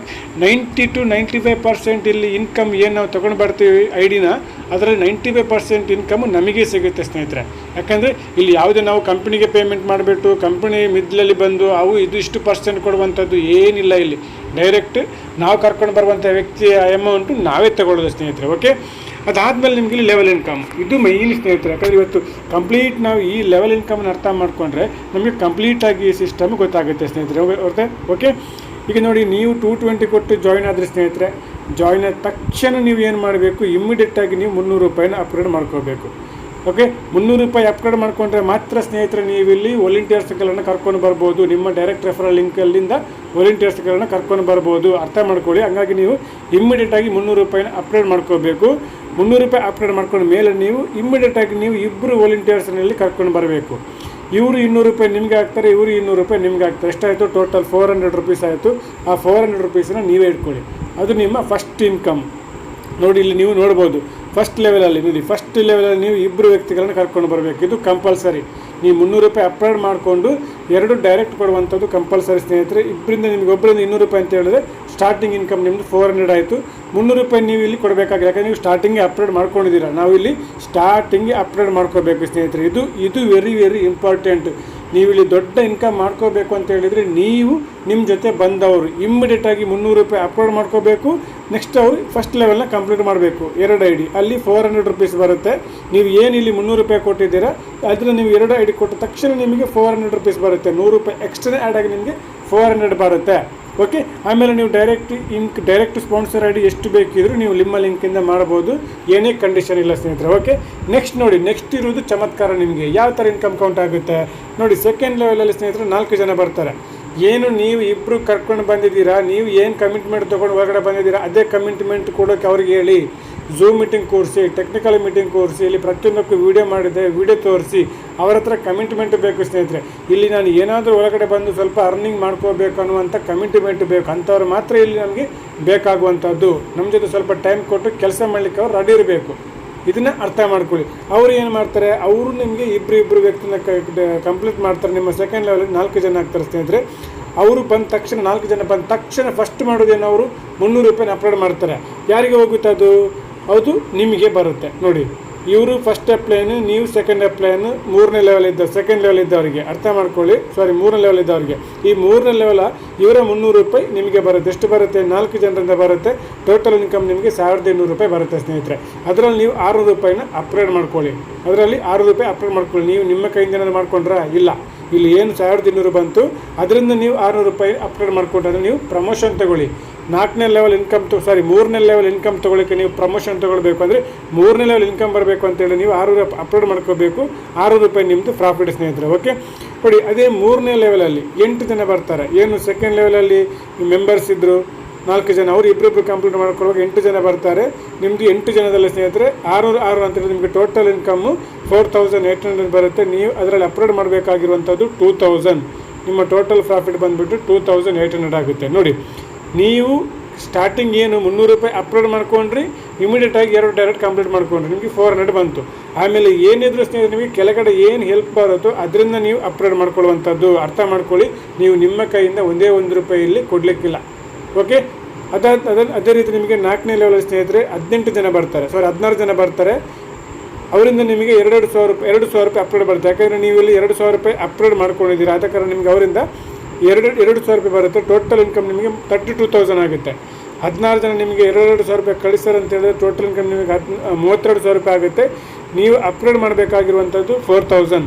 90 to 95% ಇಲ್ಲಿ ಇನ್ಕಮ್ ಏನು ನಾವು ತೊಗೊಂಡು ಬರ್ತೀವಿ ಐಡಿನ, ಅದರಲ್ಲಿ 95% ಇನ್ಕಮು ನಮಗೆ ಸಿಗುತ್ತೆ ಸ್ನೇಹಿತರೆ. ಯಾಕಂದರೆ ಇಲ್ಲಿ ಯಾವುದೇ ನಾವು ಕಂಪ್ನಿಗೆ ಪೇಮೆಂಟ್ ಮಾಡಿಬಿಟ್ಟು ಕಂಪ್ನಿ ಮಿಡ್ಲಲ್ಲಿ ಬಂದು ಅವು ಇಷ್ಟು ಪರ್ಸೆಂಟ್ ಕೊಡುವಂಥದ್ದು ಏನಿಲ್ಲ. ಇಲ್ಲಿ ಡೈರೆಕ್ಟ್ ನಾವು ಕರ್ಕೊಂಡು ಬರುವಂಥ ವ್ಯಕ್ತಿಯ ಅಮೌಂಟು ನಾವೇ ತಗೊಳ್ಳೋದು ಸ್ನೇಹಿತರೆ. ಓಕೆ, ಅದಾದಮೇಲೆ ನಿಮಗೆ ಇಲ್ಲಿ ಲೆವೆಲ್ ಇನ್ಕಮ್, ಇದು ಮೈನ್ ಸ್ನೇಹಿತರೆ. ಯಾಕಂದರೆ ಇವತ್ತು ಕಂಪ್ಲೀಟ್ ನಾವು ಈ ಲೆವೆಲ್ ಇನ್ಕಮ್ನ ಅರ್ಥ ಮಾಡಿಕೊಂಡ್ರೆ ನಮಗೆ ಕಂಪ್ಲೀಟಾಗಿ ಈ ಸಿಸ್ಟಮ್ ಗೊತ್ತಾಗುತ್ತೆ ಸ್ನೇಹಿತರೆ. ಓಕೆ, ಈಗ ನೋಡಿ, ನೀವು 220 ಕೊಟ್ಟು ಜಾಯ್ನ್ ಆದರೆ ಸ್ನೇಹಿತರೆ, ಜಾಯ್ನ್ ಆದ ತಕ್ಷಣ ನೀವು ಏನು ಮಾಡಬೇಕು, ಇಮ್ಮಿಡಿಯೇಟಾಗಿ ನೀವು 300 ರೂಪಾಯಿನ ಅಪ್ಗ್ರೇಡ್ ಮಾಡ್ಕೋಬೇಕು. ಓಕೆ, 300 ರೂಪಾಯಿ ಅಪ್ಗ್ರೇಡ್ ಮಾಡಿಕೊಂಡ್ರೆ ಮಾತ್ರ ಸ್ನೇಹಿತರೆ ನೀವಿಲ್ಲಿ ವಾಲಂಟಿಯರ್ಸ್ಗಳನ್ನು ಕರ್ಕೊಂಡು ಬರ್ಬೋದು. ನಿಮ್ಮ ಡೈರೆಕ್ಟ್ ರೆಫರಲ್ ಲಿಂಕಲ್ಲಿಂದ ವಾಲಂಟಿಯರ್ಸ್ಗಳನ್ನು ಕರ್ಕೊಂಡು ಬರ್ಬೋದು. ಅರ್ಥ ಮಾಡ್ಕೊಳ್ಳಿ. ಹಂಗಾಗಿ ನೀವು ಇಮ್ಮಿಡಿಯೇಟಾಗಿ 300 ರೂಪಾಯಿನ ಅಪ್ಗ್ರೇಡ್ ಮಾಡ್ಕೋಬೇಕು. 300 ರೂಪಾಯಿ ಅಪ್ಗ್ರೇಡ್ ಮಾಡ್ಕೊಂಡ ಮೇಲೆ ನೀವು ಇಮ್ಮಿಡಿಯೇಟಾಗಿ ನೀವು 2 ವಾಲಂಟಿಯರ್ಸ್ನಲ್ಲಿ ಕರ್ಕೊಂಡು ಬರಬೇಕು. ಇವರು 200 ರೂಪಾಯಿ ನಿಮಗೆ ಹಾಕ್ತಾರೆ, ಇವರು 200 ರೂಪಾಯಿ ನಿಮಗೆ ಹಾಕ್ತಾರೆ. ಎಷ್ಟಾಯಿತು? ಟೋಟಲ್ 400 ರೂಪೀಸ್ ಆಯಿತು. ಆ 400 ರೂಪೀಸನ್ನ ನೀವೇ ಇಟ್ಕೊಳ್ಳಿ. ಅದು ನಿಮ್ಮ ಫಸ್ಟ್ ಇನ್ಕಮ್. ನೋಡಿ, ಇಲ್ಲಿ ನೀವು ನೋಡ್ಬೋದು ಫಸ್ಟ್ ಲೆವೆಲಲ್ಲಿ ನೋಡಿ, ಫಸ್ಟ್ ಲೆವೆಲಲ್ಲಿ ನೀವು 2 ವ್ಯಕ್ತಿಗಳನ್ನು ಕರ್ಕೊಂಡು ಬರಬೇಕು. ಇದು ಕಂಪಲ್ಸರಿ. ನೀವು 300 ರೂಪಾಯಿ ಅಪ್ಲೋಡ್ ಮಾಡಿಕೊಂಡು 2 ಡೈರೆಕ್ಟ್ ಕೊಡುವಂಥದ್ದು ಕಂಪಲ್ಸರಿ ಸ್ನೇಹಿತರೆ. ಇಬ್ಬರಿಂದ ನಿಮಗೆ ಒಬ್ಬರಿಂದ 200 ರೂಪಾಯಿ ಅಂತ ಹೇಳಿದ್ರೆ ಸ್ಟಾರ್ಟಿಂಗ್ ಇನ್ಕಮ್ ನಿಮ್ಮದು 400 ಆಯಿತು. 300 ರೂಪಾಯಿ ನೀವು ಇಲ್ಲಿ ಕೊಡಬೇಕಾಗಿದೆ. ಯಾಕಂದರೆ ನೀವು ಸ್ಟಾರ್ಟಿಂಗ್ಗೆ ಅಪ್ಲೋಡ್ ಮಾಡ್ಕೊಂಡಿದ್ದೀರಾ. ನಾವು ಇಲ್ಲಿ ಸ್ಟಾರ್ಟಿಂಗ್ಗೆ ಅಪ್ಲೋಡ್ ಮಾಡ್ಕೋಬೇಕು ಸ್ನೇಹಿತರೆ. ಇದು ವೆರಿ ವೆರಿ ಇಂಪಾರ್ಟೆಂಟ್. ನೀವು ಇಲ್ಲಿ ದೊಡ್ಡ ಇನ್ಕಮ್ ಮಾಡ್ಕೋಬೇಕು ಅಂತ ಹೇಳಿದರೆ ನೀವು ನಿಮ್ಮ ಜೊತೆ ಬಂದವರು ಇಮ್ಮಿಡಿಯೇಟಾಗಿ 300 ರೂಪಾಯಿ ಅಪ್ಲೋಡ್ ಮಾಡ್ಕೋಬೇಕು. ನೆಕ್ಸ್ಟ್ ಅವರು ಫಸ್ಟ್ ಲೆವೆಲ್ನ ಕಂಪ್ಲೀಟ್ ಮಾಡಬೇಕು. 2 ID ಅಲ್ಲಿ 400 ರೂಪೀಸ್ ಬರುತ್ತೆ. ನೀವು ಏನು ಇಲ್ಲಿ 300 ರೂಪಾಯಿ ಕೊಟ್ಟಿದ್ದೀರಾ ಅದನ್ನು ನೀವು 2 ID ಕೊಟ್ಟ ತಕ್ಷಣ ನಿಮಗೆ 400 ರೂಪೀಸ್ ಬರುತ್ತೆ. 100 ರೂಪಾಯಿ ಎಕ್ಸ್ಟ್ರಾ ಆ್ಯಡ್ ಆಗಿ ನಿಮಗೆ 400 ಬರುತ್ತೆ. ಓಕೆ, ಆಮೇಲೆ ನೀವು ಡೈರೆಕ್ಟ್ ಸ್ಪಾನ್ಸರ್ ID ಎಷ್ಟು ಬೇಕಿದ್ರು ನೀವು ನಿಮ್ಮ ಲಿಂಕಿಂದ ಮಾಡ್ಬೋದು. ಏನೇ ಕಂಡೀಷನ್ ಇಲ್ಲ ಸ್ನೇಹಿತರೆ. ಓಕೆ, ನೆಕ್ಸ್ಟ್ ನೋಡಿ, ನೆಕ್ಸ್ಟ್ ಇರೋದು ಚಮತ್ಕಾರ. ನಿಮಗೆ ಯಾವ ಥರ ಇನ್ಕಮ್ ಕೌಂಟ್ ಆಗುತ್ತೆ ನೋಡಿ. ಸೆಕೆಂಡ್ ಲೆವೆಲಲ್ಲಿ ಸ್ನೇಹಿತರೆ 4 ಜನ ಬರ್ತಾರೆ. ಏನು ನೀವು 2 ಕರ್ಕೊಂಡು ಬಂದಿದ್ದೀರಾ, ನೀವು ಏನು ಕಮಿಟ್ಮೆಂಟ್ ತೊಗೊಂಡು ಹೊರಗಡೆ ಬಂದಿದ್ದೀರಾ ಅದೇ ಕಮಿಟ್ಮೆಂಟ್ ಕೊಡೋಕ್ಕೆ ಅವ್ರಿಗೆ ಹೇಳಿ. ಝೂಮ್ ಮೀಟಿಂಗ್ ಕೂರಿಸಿ, ಟೆಕ್ನಿಕಲ್ ಮೀಟಿಂಗ್ ಕೂರಿಸಿ, ಇಲ್ಲಿ ಪ್ರತಿಯೊಂದಕ್ಕೂ ವೀಡಿಯೋ ಮಾಡಿದೆ, ವೀಡಿಯೋ ತೋರಿಸಿ. ಅವರ ಹತ್ರ ಕಮಿಟ್ಮೆಂಟ್ ಬೇಕು ಸ್ನೇಹಿತರೆ. ಇಲ್ಲಿ ನಾನು ಏನಾದರೂ ಒಳಗಡೆ ಬಂದು ಸ್ವಲ್ಪ ಅರ್ನಿಂಗ್ ಮಾಡ್ಕೋಬೇಕು ಅನ್ನುವಂಥ ಕಮಿಟ್ಮೆಂಟ್ ಬೇಕು. ಅಂಥವ್ರು ಮಾತ್ರ ಇಲ್ಲಿ ನಮಗೆ ಬೇಕಾಗುವಂಥದ್ದು. ನಮ್ಮ ಜೊತೆ ಸ್ವಲ್ಪ ಟೈಮ್ ಕೊಟ್ಟು ಕೆಲಸ ಮಾಡಲಿಕ್ಕೆ ಅವ್ರು ರೆಡಿ ಇರಬೇಕು. ಇದನ್ನು ಅರ್ಥ ಮಾಡ್ಕೊಳ್ಳಿ. ಅವರು ಏನು ಮಾಡ್ತಾರೆ, ಅವರು ನಿಮಗೆ ಇಬ್ಬರು ವ್ಯಕ್ತಿನ ಕಂಪ್ಲೀಟ್ ಮಾಡ್ತಾರೆ. ನಿಮ್ಮ ಸೆಕೆಂಡ್ ಲೆವೆಲಲ್ಲಿ 4 ಜನ ಆಗ್ತಾರೆ ಸ್ನೇಹಿತರೆ. ಅವರು ಬಂದ ತಕ್ಷಣ 4 ಜನ ಬಂದ ತಕ್ಷಣ ಫಸ್ಟ್ ಮಾಡೋದೇನು, ಅವರು 300 ರೂಪಾಯಿನ ಅಪ್ಲೋಡ್ ಮಾಡ್ತಾರೆ. ಯಾರಿಗೆ ಹೋಗುತ್ತೆ ಅದು? ಅದು ನಿಮಗೆ ಬರುತ್ತೆ ನೋಡಿ. ಇವರು ಫಸ್ಟ್ ಅಪ್ಲೈನು, ನೀವು ಸೆಕೆಂಡ್ ಅಪ್ಲೈನು, ಮೂರನೇ ಲೆವೆಲ್ ಸೆಕೆಂಡ್ ಲೆವೆಲ್ ಇದ್ದವರಿಗೆ ಅರ್ಥ ಮಾಡ್ಕೊಳ್ಳಿ. ಮೂರನೇ ಲೆವೆಲ್ ಇದ್ದವರಿಗೆ ಈ ಮೂರನೇ ಲೆವೆಲ ಇವರ 300 ರೂಪಾಯಿ ನಿಮಗೆ ಬರುತ್ತೆ. ಎಷ್ಟು ಬರುತ್ತೆ? 4 ಜನರಿಂದ ಬರುತ್ತೆ. ಟೋಟಲ್ ಇನ್ಕಮ್ ನಿಮಗೆ 1200 ರೂಪಾಯಿ ಬರುತ್ತೆ ಸ್ನೇಹಿತರೆ. ಅದರಲ್ಲಿ ನೀವು 600 ರೂಪಾಯಿನ ಅಪ್ಗ್ರೇಡ್ ಮಾಡ್ಕೊಳ್ಳಿ. ಅದರಲ್ಲಿ 600 ರೂಪಾಯಿ ಅಪ್ಗ್ರೇಡ್ ಮಾಡ್ಕೊಳ್ಳಿ. ನೀವು ನಿಮ್ಮ ಕೈಯಿಂದ ಏನಾದ್ರು ಮಾಡ್ಕೊಂಡ್ರಾ? ಇಲ್ಲ. ಇಲ್ಲಿ ಏನು 1200 ಬಂತು ಅದರಿಂದ ನೀವು 600 ರೂಪಾಯಿ ಅಪ್ಗ್ರೇಡ್ ಮಾಡಿಕೊಂಡ್ರೆ ನೀವು ಪ್ರಮೋಷನ್ ತಗೊಳ್ಳಿ. 4ನೇ ಲೆವೆಲ್ ಇನ್ಕಮ್ 3ನೇ ಲೆವೆಲ್ ಇನ್ಕಮ್ ತೊಗೊಳ್ಳೋಕ್ಕೆ ನೀವು ಪ್ರಮೋಷನ್ ತೊಗೊಳ್ಬೇಕು ಅಂದರೆ 3ನೇ ಲೆವೆಲ್ ಇನ್ಕಮ್ ಬರಬೇಕು ಅಂತೇಳಿ ನೀವು 600 ಅಪ್ಲೋಡ್ ಮಾಡ್ಕೋಬೇಕು. 600 ರೂಪಾಯಿ ನಿಮ್ಮದು ಪ್ರಾಫಿಟ್ ಸ್ನೇಹಿತರೆ. ಓಕೆ ನೋಡಿ, ಅದೇ 3ನೇ ಲೆವೆಲಲ್ಲಿ 8 ಜನ ಬರ್ತಾರೆ. ಏನು ಸೆಕೆಂಡ್ ಲೆವೆಲಲ್ಲಿ ಮೆಂಬರ್ಸ್ ಇದ್ದರು 4 ಜನ, ಅವರು ಇಬ್ಬರಿಬ್ಬರು ಕಂಪ್ಲೀಟ್ ಮಾಡ್ಕೊಳ್ಳುವಾಗ 8 ಜನ ಬರ್ತಾರೆ. ನಿಮ್ಮದು 8 ಜನದಲ್ಲಿ ಸ್ನೇಹಿತರೆ 600 ಅಂತೇಳಿ ನಿಮಗೆ ಟೋಟಲ್ ಇನ್ಕಮ್ಮು 4800 ಬರುತ್ತೆ. ನೀವು ಅದರಲ್ಲಿ ಅಪ್ಲೋಡ್ ಮಾಡಬೇಕಾಗಿರುವಂಥದ್ದು 2000. ನಿಮ್ಮ ಟೋಟಲ್ ಪ್ರಾಫಿಟ್ ಬಂದುಬಿಟ್ಟು 2800 ಆಗುತ್ತೆ. ನೋಡಿ, ನೀವು ಸ್ಟಾರ್ಟಿಂಗ್ ಏನು 300 ರೂಪಾಯಿ ಅಪ್ಲೋಡ್ ಮಾಡ್ಕೊಂಡ್ರಿ, ಇಮಿಡಿಯೇಟಾಗಿ 2 ಡೈರೆಕ್ಟ್ ಕಂಪ್ಲೀಟ್ ಮಾಡ್ಕೊಂಡ್ರಿ, ನಿಮಗೆ 400 ಬಂತು. ಆಮೇಲೆ ಏನಿದ್ರು ಸ್ನೇಹಿತರೆ ನಿಮಗೆ ಕೆಳಗಡೆ ಏನು ಹೆಲ್ಪ್ ಬರುತ್ತೋ ಅದರಿಂದ ನೀವು ಅಪ್ಲೋಡ್ ಮಾಡ್ಕೊಳ್ಳುವಂಥದ್ದು. ಅರ್ಥ ಮಾಡ್ಕೊಳ್ಳಿ, ನೀವು ನಿಮ್ಮ ಕೈಯಿಂದ ಒಂದೇ 1 ರೂಪಾಯಿ ಇಲ್ಲಿ ಕೊಡಲಿಕ್ಕಿಲ್ಲ. ಓಕೆ, ಅದೇ ರೀತಿ ನಿಮಗೆ 4ನೇ ಲೆವೆಲ್ ಸ್ನೇಹಿತರೆ 18 ಜನ ಬರ್ತಾರೆ, 16 ಜನ ಬರ್ತಾರೆ. ಅವರಿಂದ ನಿಮಗೆ 2,000 ರೂಪಾಯಿ ಅಪ್ಲೋಡ್ ಬರುತ್ತೆ. ಯಾಕಂದರೆ ನೀವು ಇಲ್ಲಿ 2,000 ರೂಪಾಯಿ ಅಪ್ಲೋಡ್ ಮಾಡ್ಕೊಂಡಿದ್ದೀರಾ, ಆದ ಕಾರಣ ನಿಮಗೆ ಅವರಿಂದ 2,000 ರೂಪಾಯಿ ಬರುತ್ತೆ. ಟೋಟಲ್ ಇನ್ಕಮ್ ನಿಮಗೆ 32,000 ಆಗುತ್ತೆ. 16 ಜನ ನಿಮಗೆ 2,000 ರೂಪಾಯಿ ಕಳಿಸ್ತಾರೆ ಅಂತ ಹೇಳಿದ್ರೆ ಟೋಟಲ್ ಇನ್ಕಮ್ ನಿಮಗೆ 32,000 ರೂಪಾಯಿ ಆಗುತ್ತೆ. ನೀವು ಅಪ್ಲೋಡ್ ಮಾಡಬೇಕಾಗಿರುವಂಥದ್ದು 4,000.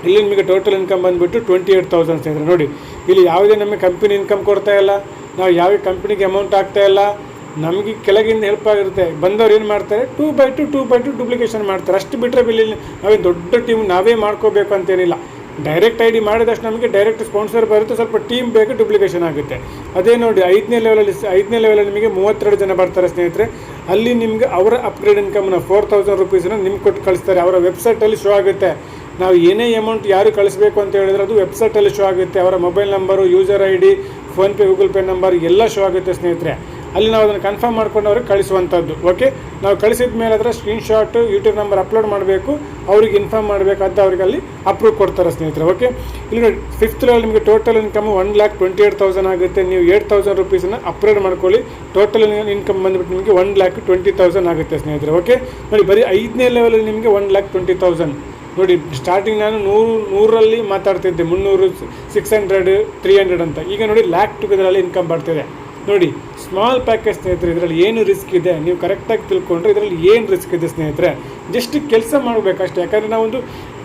ಇಲ್ಲಿ ನಿಮಗೆ ಟೋಟಲ್ ಇನ್ಕಮ್ ಬಂದುಬಿಟ್ಟು 28,000 ಸ್ನೇಹಿತರೆ. ನೋಡಿ, ಇಲ್ಲಿ ಯಾವುದೇ ನಮಗೆ ಕಂಪನಿ ಇನ್ಕಮ್ ಕೊಡ್ತಾ ಇಲ್ಲ, ನಾವು ಯಾವ ಕಂಪ್ನಿಗೆ ಅಮೌಂಟ್ ಆಗ್ತಾ ಇಲ್ಲ, ನಮಗೆ ಕೆಳಗಿಂದ ಹೆಲ್ಪ್ ಆಗಿರುತ್ತೆ. ಬಂದವ್ರು ಏನು ಮಾಡ್ತಾರೆ? 2x2 ಡುಪ್ಲಿಕೇಶನ್ ಮಾಡ್ತಾರೆ. ಅಷ್ಟು ಬಿಟ್ಟರೆ ಬಿಲ್ಲಿ ನಾವೇನು ದೊಡ್ಡ ಟೀಮ್ ನಾವೇ ಮಾಡ್ಕೋಬೇಕು ಅಂತೇನಿಲ್ಲ. ಡೈರೆಕ್ಟ್ ID ಮಾಡಿದಷ್ಟು ನಮಗೆ ಡೈರೆಕ್ಟ್ ಸ್ಪಾನ್ಸರ್ ಬರುತ್ತೆ, ಸ್ವಲ್ಪ ಟೀಮ್ ಬೇಕು, ಡುಪ್ಲಿಕೇಶನ್ ಆಗುತ್ತೆ. ಅದೇ ನೋಡಿ 5ನೇ ಲೆವೆಲಲ್ಲಿ ನಿಮಗೆ 32 ಜನ ಬರ್ತಾರೆ ಸ್ನೇಹಿತರೆ. ಅಲ್ಲಿ ನಿಮಗೆ ಅವರ ಅಪ್ಗ್ರೇಡ್ ಇನ್ಕಮ್ನ 4,000 ರೂಪೀಸನ್ನ ನಿಮ್ಗೆ ಕೊಟ್ಟು ಕಳಿಸ್ತಾರೆ. ಅವರ ವೆಬ್ಸೈಟಲ್ಲಿ ಶೋ ಆಗುತ್ತೆ. ನಾವು ಏನೇ ಅಮೌಂಟ್ ಯಾರು ಕಳಿಸ್ಬೇಕು ಅಂತ ಹೇಳಿದ್ರೆ ಅದು ವೆಬ್ಸೈಟಲ್ಲಿ ಶೋ ಆಗುತ್ತೆ. ಅವರ mobile number, user ID, PhonePe, Google Pay number ಎಲ್ಲ ಶೋ ಆಗುತ್ತೆ ಸ್ನೇಹಿತರೆ. ಅಲ್ಲಿ ನಾವು ಅದನ್ನು ಕನ್ಫರ್ಮ್ ಮಾಡ್ಕೊಂಡು ಅವ್ರಿಗೆ ಕಳಿಸುವಂಥದ್ದು. ಓಕೆ, ನಾವು ಕಳಿಸಿದ ಮೇಲೆ ಅದರ ಸ್ಕ್ರೀನ್ಶಾಟು, ಯೂಟ್ಯೂಬ್ ನಂಬರ್ ಅಪ್ಲೋಡ್ ಮಾಡಬೇಕು, ಅವ್ರಿಗೆ ಇನ್ಫಾರ್ಮ್ ಮಾಡಬೇಕಂತ ಅವ್ರಿಗೆ ಅಲ್ಲಿ ಅಪ್ರೂವ್ ಕೊಡ್ತಾರೆ ಸ್ನೇಹಿತರೆ. ಓಕೆ, ಇಲ್ಲಿ ನೋಡಿ 5th ಲೆವೆಲ್ ನಿಮಗೆ ಟೋಟಲ್ ಇನ್ಕಮ್ 1,28,000 ಆಗುತ್ತೆ. ನೀವು 8,000 ರೂಪೀಸನ್ನ ಅಪ್ಗ್ರೇಡ್ ಮಾಡ್ಕೊಳ್ಳಿ. ಟೋಟಲ್ ಇನ್ಕಮ್ ಬಂದುಬಿಟ್ಟು ನಿಮಗೆ 1,20,000 ಆಗುತ್ತೆ ಸ್ನೇಹಿತರೆ. ಓಕೆ ನೋಡಿ, ಬರೀ 5ನೇ ಲೆವೆಲಲ್ಲಿ ನಿಮಗೆ 1,20,000. ನೋಡಿ, ಸ್ಟಾರ್ಟಿಂಗ್ ನಾನು 100ರಲ್ಲಿ ಮಾತಾಡ್ತಿದ್ದೆ, 300, 600, 300 ಅಂತ. ಈಗ ನೋಡಿ ಲ್ಯಾಕ್ ಟುಗೆದರಲ್ಲಿ ಇನ್ಕಮ್ ಬರ್ತಿದೆ. ನೋಡಿ, ಸ್ಮಾಲ್ ಪ್ಯಾಕೇಜ್ ಸ್ನೇಹಿತರೆ. ಇದರಲ್ಲಿ ಏನು ರಿಸ್ಕ್ ಇದೆ ನೀವು ಕರೆಕ್ಟಾಗಿ ತಿಳ್ಕೊಂಡ್ರೆ ಇದರಲ್ಲಿ ಏನು ರಿಸ್ಕ್ ಇದೆ ಸ್ನೇಹಿತರೆ. ಜಸ್ಟ್ ಕೆಲಸ ಮಾಡಬೇಕಷ್ಟೇ. ಯಾಕಂದರೆ ನಾವೊಂದು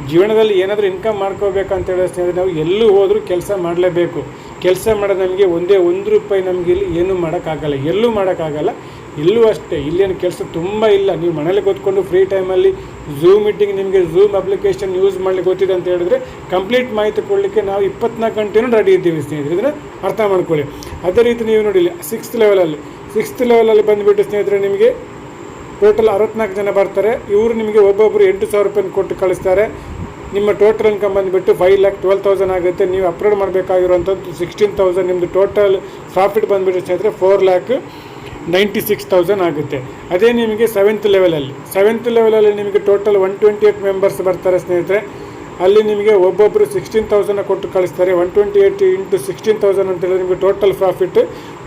ಜೀವನದಲ್ಲಿ ಏನಾದರೂ ಇನ್ಕಮ್ ಮಾಡ್ಕೋಬೇಕಂತ ಹೇಳಿದ್ರೆ ಸ್ನೇಹಿತರೆ ನಾವು ಎಲ್ಲೂ ಹೋದರೂ ಕೆಲಸ ಮಾಡಲೇಬೇಕು. ಕೆಲಸ ಮಾಡೋದು ನಮಗೆ ಒಂದೇ 1 ರೂಪಾಯಿ ನಮಗೆ ಇಲ್ಲಿ ಏನೂ ಮಾಡೋಕ್ಕಾಗಲ್ಲ, ಎಲ್ಲೂ ಮಾಡೋಕ್ಕಾಗಲ್ಲ. ಇಲ್ಲೂ ಅಷ್ಟೇ, ಇಲ್ಲೇನು ಕೆಲಸ ತುಂಬ ಇಲ್ಲ. ನೀವು ಮನೇಲಿ ಕೂತ್ಕೊಂಡು ಫ್ರೀ ಟೈಮಲ್ಲಿ ಝೂಮ್ ಮೀಟಿಂಗ್, ನಿಮಗೆ ಝೂಮ್ ಅಪ್ಲಿಕೇಶನ್ ಯೂಸ್ ಮಾಡಲಿಕ್ಕೆ ಗೊತ್ತಿದೆ ಅಂತ ಹೇಳಿದ್ರೆ ಕಂಪ್ಲೀಟ್ ಮಾಹಿತಿ ಕೊಡಲಿಕ್ಕೆ ನಾವು 24 ಗಂಟೆನೂ ರೆಡಿ ಇದ್ದೀವಿ ಸ್ನೇಹಿತರೆ. ಇದನ್ನು ಅರ್ಥ ಮಾಡ್ಕೊಳ್ಳಿ. ಅದೇ ರೀತಿ ನೀವು ನೋಡಿ 6th ಲೆವೆಲಲ್ಲಿ ಬಂದುಬಿಟ್ಟು ಸ್ನೇಹಿತರೆ ನಿಮಗೆ ಟೋಟಲ್ 64 ಜನ ಬರ್ತಾರೆ. ಇವರು ನಿಮಗೆ ಒಬ್ಬೊಬ್ಬರು 8,000 ರೂಪಾಯಿ ಕೊಟ್ಟು ಕಳಿಸ್ತಾರೆ. ನಿಮ್ಮ ಟೋಟಲ್ ಇನ್ಕಮ್ ಬಂದುಬಿಟ್ಟು 5,12,000 ಆಗುತ್ತೆ. ನೀವು ಅಪ್ಲೋಡ್ ಮಾಡಬೇಕಾಗಿರುವಂಥದ್ದು 16,000. ನಿಮ್ಮದು ಟೋಟಲ್ ಪ್ರಾಫಿಟ್ ಬಂದುಬಿಟ್ಟು ಸ್ನೇಹಿತರೆ 4,96,000 ಆಗುತ್ತೆ. ಅದೇ ನಿಮಗೆ 7th ಲೆವೆಲಲ್ಲಿ ನಿಮಗೆ ಟೋಟಲ್ 128 ಮೆಂಬರ್ಸ್ ಬರ್ತಾರೆ ಸ್ನೇಹಿತರೆ. ಅಲ್ಲಿ ನಿಮಗೆ ಒಬ್ಬೊಬ್ಬರು 16,000 ಕೊಟ್ಟು ಕಳಿಸ್ತಾರೆ. 128 × 16,000 ಅಂತ ಹೇಳಿದ್ರೆ ನಿಮಗೆ ಟೋಟಲ್ ಪ್ರಾಫಿಟ್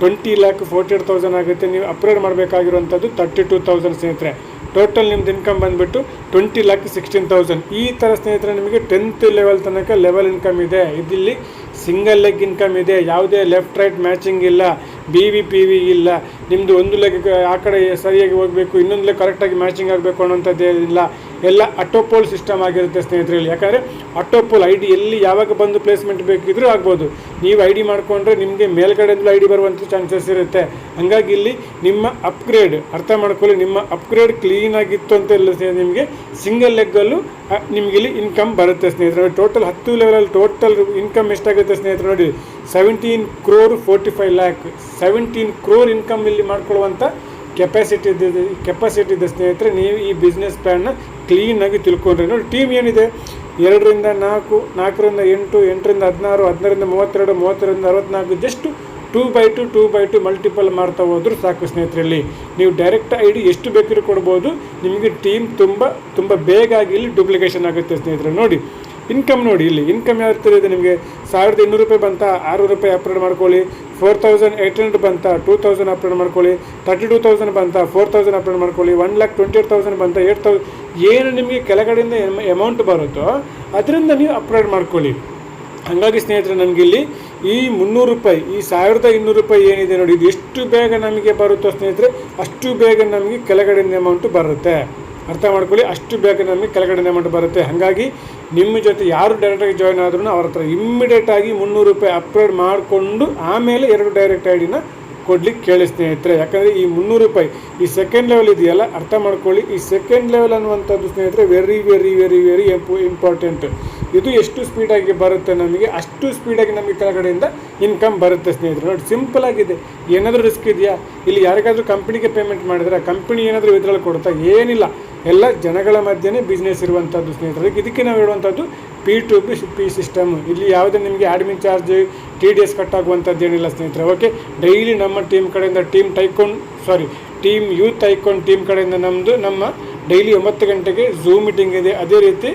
20,48,000 ಆಗುತ್ತೆ. ನೀವು ಅಪ್ಗ್ರೇಡ್ ಮಾಡಬೇಕಾಗಿರುವಂಥದ್ದು 32,000 ಸ್ನೇಹಿತರೆ. ಟೋಟಲ್ ನಿಮ್ಮದು ಇನ್ಕಮ್ ಬಂದುಬಿಟ್ಟು 20,16,000. ಈ ಥರ ಸ್ನೇಹಿತರೆ ನಿಮಗೆ 10th ಲೆವೆಲ್ ತನಕ ಲೆವೆಲ್ ಇನ್ಕಮ್ ಇದೆ. ಇದಿಲ್ಲಿ ಸಿಂಗಲ್ ಲೆಗ್ ಇನ್ಕಮ್ ಇದೆ. ಯಾವುದೇ ಲೆಫ್ಟ್ ರೈಟ್ ಮ್ಯಾಚಿಂಗ್ ಇಲ್ಲ, BV/PV ಇಲ್ಲ. ನಿಮ್ಮದು ಒಂದು ಲೆಗ್ ಆ ಕಡೆ ಸರಿಯಾಗಿ ಹೋಗಬೇಕು, ಇನ್ನೊಂದು ಲೆಗ್ ಕರೆಕ್ಟಾಗಿ ಮ್ಯಾಚಿಂಗ್ ಆಗಬೇಕು ಅನ್ನೋಂಥದ್ದು ಇಲ್ಲ. ಎಲ್ಲ ಆಟೋಪೋಲ್ ಸಿಸ್ಟಮ್ ಆಗಿರುತ್ತೆ ಸ್ನೇಹಿತರಲ್ಲಿ. ಯಾಕಂದರೆ ಆಟೋಪೋಲ್ ID ಎಲ್ಲಿ ಯಾವಾಗ ಬಂದು ಪ್ಲೇಸ್ಮೆಂಟ್ ಬೇಕಿದ್ರೂ ಆಗ್ಬೋದು. ನೀವು ID ಮಾಡಿಕೊಂಡ್ರೆ ನಿಮಗೆ ಮೇಲ್ಗಡೆಯಿಂದಲೂ ID ಬರುವಂಥ ಚಾನ್ಸಸ್ ಇರುತ್ತೆ. ಹಾಗಾಗಿ ಇಲ್ಲಿ ನಿಮ್ಮ ಅಪ್ಗ್ರೇಡ್ ಅರ್ಥ ಮಾಡ್ಕೊಳ್ಳಿ. ನಿಮ್ಮ ಅಪ್ಗ್ರೇಡ್ ಕ್ಲೀನಾಗಿತ್ತು ಅಂತ ಇಲ್ಲ ನಿಮಗೆ ಸಿಂಗಲ್ ಲೆಗ್ಗಲ್ಲೂ ನಿಮಗಿಲ್ಲಿ ಇನ್ಕಮ್ ಬರುತ್ತೆ ಸ್ನೇಹಿತರೆ. ಟೋಟಲ್ 10 ಲೆವೆಲಲ್ಲಿ ಟೋಟಲ್ ಇನ್ಕಮ್ ಎಷ್ಟಾಗುತ್ತೆ ಸ್ನೇಹಿತರೆ ನೋಡಿ, 17,45,00,000. 17 crore ಇನ್ಕಮ್ ಇಲ್ಲಿ ಮಾಡ್ಕೊಳ್ಳುವಂಥ ಕೆಪಾಸಿಟಿ ಇದೆ ಸ್ನೇಹಿತರೆ. ನೀವು ಈ ಬಿಸ್ನೆಸ್ ಪ್ಲ್ಯಾನ್ನ ಕ್ಲೀನಾಗಿ ತಿಳ್ಕೊಂಡ್ರೆ ನೋಡಿ, ಟೀಮ್ ಏನಿದೆ 2 ರಿಂದ 4, 4 ರಿಂದ 8, 8 ರಿಂದ 16, 16 ರಿಂದ 32, 32 ರಿಂದ 64. ಜಸ್ಟ್ 2x2 ಮಲ್ಟಿಪಲ್ ಮಾಡ್ತಾ ಹೋದ್ರು ಸಾಕು ಸ್ನೇಹಿತರಲ್ಲಿ. ನೀವು ಡೈರೆಕ್ಟ್ ID ಎಷ್ಟು ಬೇಕಿರೋ ಕೊಡ್ಬೋದು. ನಿಮಗೆ ಟೀಮ್ ತುಂಬ ಬೇಗ ಆಗಿ ಇಲ್ಲಿ ಡುಪ್ಲಿಕೇಶನ್ ಆಗುತ್ತೆ ಸ್ನೇಹಿತರೆ. ನೋಡಿ, ಇನ್ಕಮ್ ನೋಡಿ, ಇಲ್ಲಿ ಇನ್ಕಮ್ ಯಾವ ಥರ ಇದೆ ನಿಮಗೆ. 1200 ರೂಪಾಯಿ ಬಂತ, 600 ರೂಪಾಯಿ ಅಪ್ಲೋಡ್ ಮಾಡ್ಕೊಳ್ಳಿ. 4800 ಬಂತ, 2000 ಅಪ್ಲೋಡ್ ಮಾಡ್ಕೊಳ್ಳಿ. 32,000 ಬಂತ, 4000 ಅಪ್ಲೋಡ್ ಮಾಡ್ಕೊಳ್ಳಿ. 1,28,000 ಬಂತ, 8,000. ಏನು ನಿಮಗೆ ಕೆಳಗಡೆಯಿಂದ ಅಮೌಂಟ್ ಬರುತ್ತೋ ಅದರಿಂದ ನೀವು ಅಪ್ಲೋಡ್ ಮಾಡ್ಕೊಳ್ಳಿ. ಹಾಗಾಗಿ ಸ್ನೇಹಿತರೆ, ನಮಗಿಲ್ಲಿ ಈ 300 ರೂಪಾಯಿ, ಈ 1200 ರೂಪಾಯಿ ಏನಿದೆ ನೋಡಿ, ಇದು ಎಷ್ಟು ಬೇಗ ನಮಗೆ ಬರುತ್ತೋ ಸ್ನೇಹಿತರೆ ಅಷ್ಟು ಬೇಗ ನಮಗೆ ಕೆಳಗಡೆಯಿಂದ ಅಮೌಂಟು ಬರುತ್ತೆ. ಅರ್ಥ ಮಾಡ್ಕೊಳ್ಳಿ, ಅಷ್ಟು ಬೇಗ ನಮಗೆ ಕೆಳಗಡೆ ಅಮೌಂಟ್ ಬರುತ್ತೆ. ಹಾಗಾಗಿ ನಿಮ್ಮ ಜೊತೆ ಯಾರು ಡೈರೆಕ್ಟಾಗಿ ಜಾಯ್ನ್ ಆದ್ರೂ ಅವ್ರ ಹತ್ರ ಇಮ್ಮಿಡಿಯೇಟಾಗಿ 300 ರೂಪಾಯಿ ಅಪ್ಲೋಡ್ ಮಾಡಿಕೊಂಡು ಆಮೇಲೆ 2 ಡೈರೆಕ್ಟ್ ಐ ಡಿನ ಕೊಡ್ಲಿಕ್ಕೆ ಕೇಳಿ ಸ್ನೇಹಿತರೆ. ಯಾಕಂದರೆ ಈ 300 ರೂಪಾಯಿ ಈ ಸೆಕೆಂಡ್ ಲೆವೆಲ್ ಇದೆಯಲ್ಲ, ಅರ್ಥ ಮಾಡ್ಕೊಳ್ಳಿ. ಈ ಸೆಕೆಂಡ್ ಲೆವೆಲ್ ಅನ್ನುವಂಥದ್ದು ಸ್ನೇಹಿತರೆ very very very very important. ಇದು ಎಷ್ಟು ಸ್ಪೀಡಾಗಿ ಬರುತ್ತೆ ನಮಗೆ, ಅಷ್ಟು ಸ್ಪೀಡಾಗಿ ನಮಗೆ ಕೆಳಗಡೆಯಿಂದ ಇನ್ಕಮ್ ಬರುತ್ತೆ ಸ್ನೇಹಿತರೆ. ನೋಡಿ, ಸಿಂಪಲ್ ಆಗಿದೆ. ಏನಾದರೂ ರಿಸ್ಕ್ ಇದೆಯಾ? ಇಲ್ಲಿ ಯಾರಿಗಾದರೂ ಕಂಪ್ನಿಗೆ ಪೇಮೆಂಟ್ ಮಾಡಿದ್ರೆ ಕಂಪ್ನಿ ಏನಾದರೂ ವಿದ್ರಲ್ಲಿ ಕೊಡ್ತಾ? ಏನಿಲ್ಲ. ಎಲ್ಲ ಜನಗಳ ಮಧ್ಯೆ ಬಿಸ್ನೆಸ್ ಇರುವಂಥದ್ದು ಸ್ನೇಹಿತರೆ. ಇದಕ್ಕೆ ನಾವು ಹೇಳುವಂಥದ್ದು P2P ಸಿಸ್ಟಮ್. ಇಲ್ಲಿ ಯಾವುದೇ ನಿಮಗೆ ಅಡ್ಮಿನ್ ಚಾರ್ಜ್ TDS ಕಟ್ಟಾಗುವಂಥದ್ದು ಏನಿಲ್ಲ ಸ್ನೇಹಿತರೆ. ಓಕೆ, ಡೈಲಿ ನಮ್ಮ ಟೀಮ್ ಕಡೆಯಿಂದ ಟೀಮ್ ಯೂತ್ ಐಕಾನ್ ಟೀಮ್ ಕಡೆಯಿಂದ ನಮ್ಮ ಡೈಲಿ 9 ಗಂಟೆಗೆ ಝೂಮ್ ಮೀಟಿಂಗ್ ಇದೆ. ಅದೇ ರೀತಿ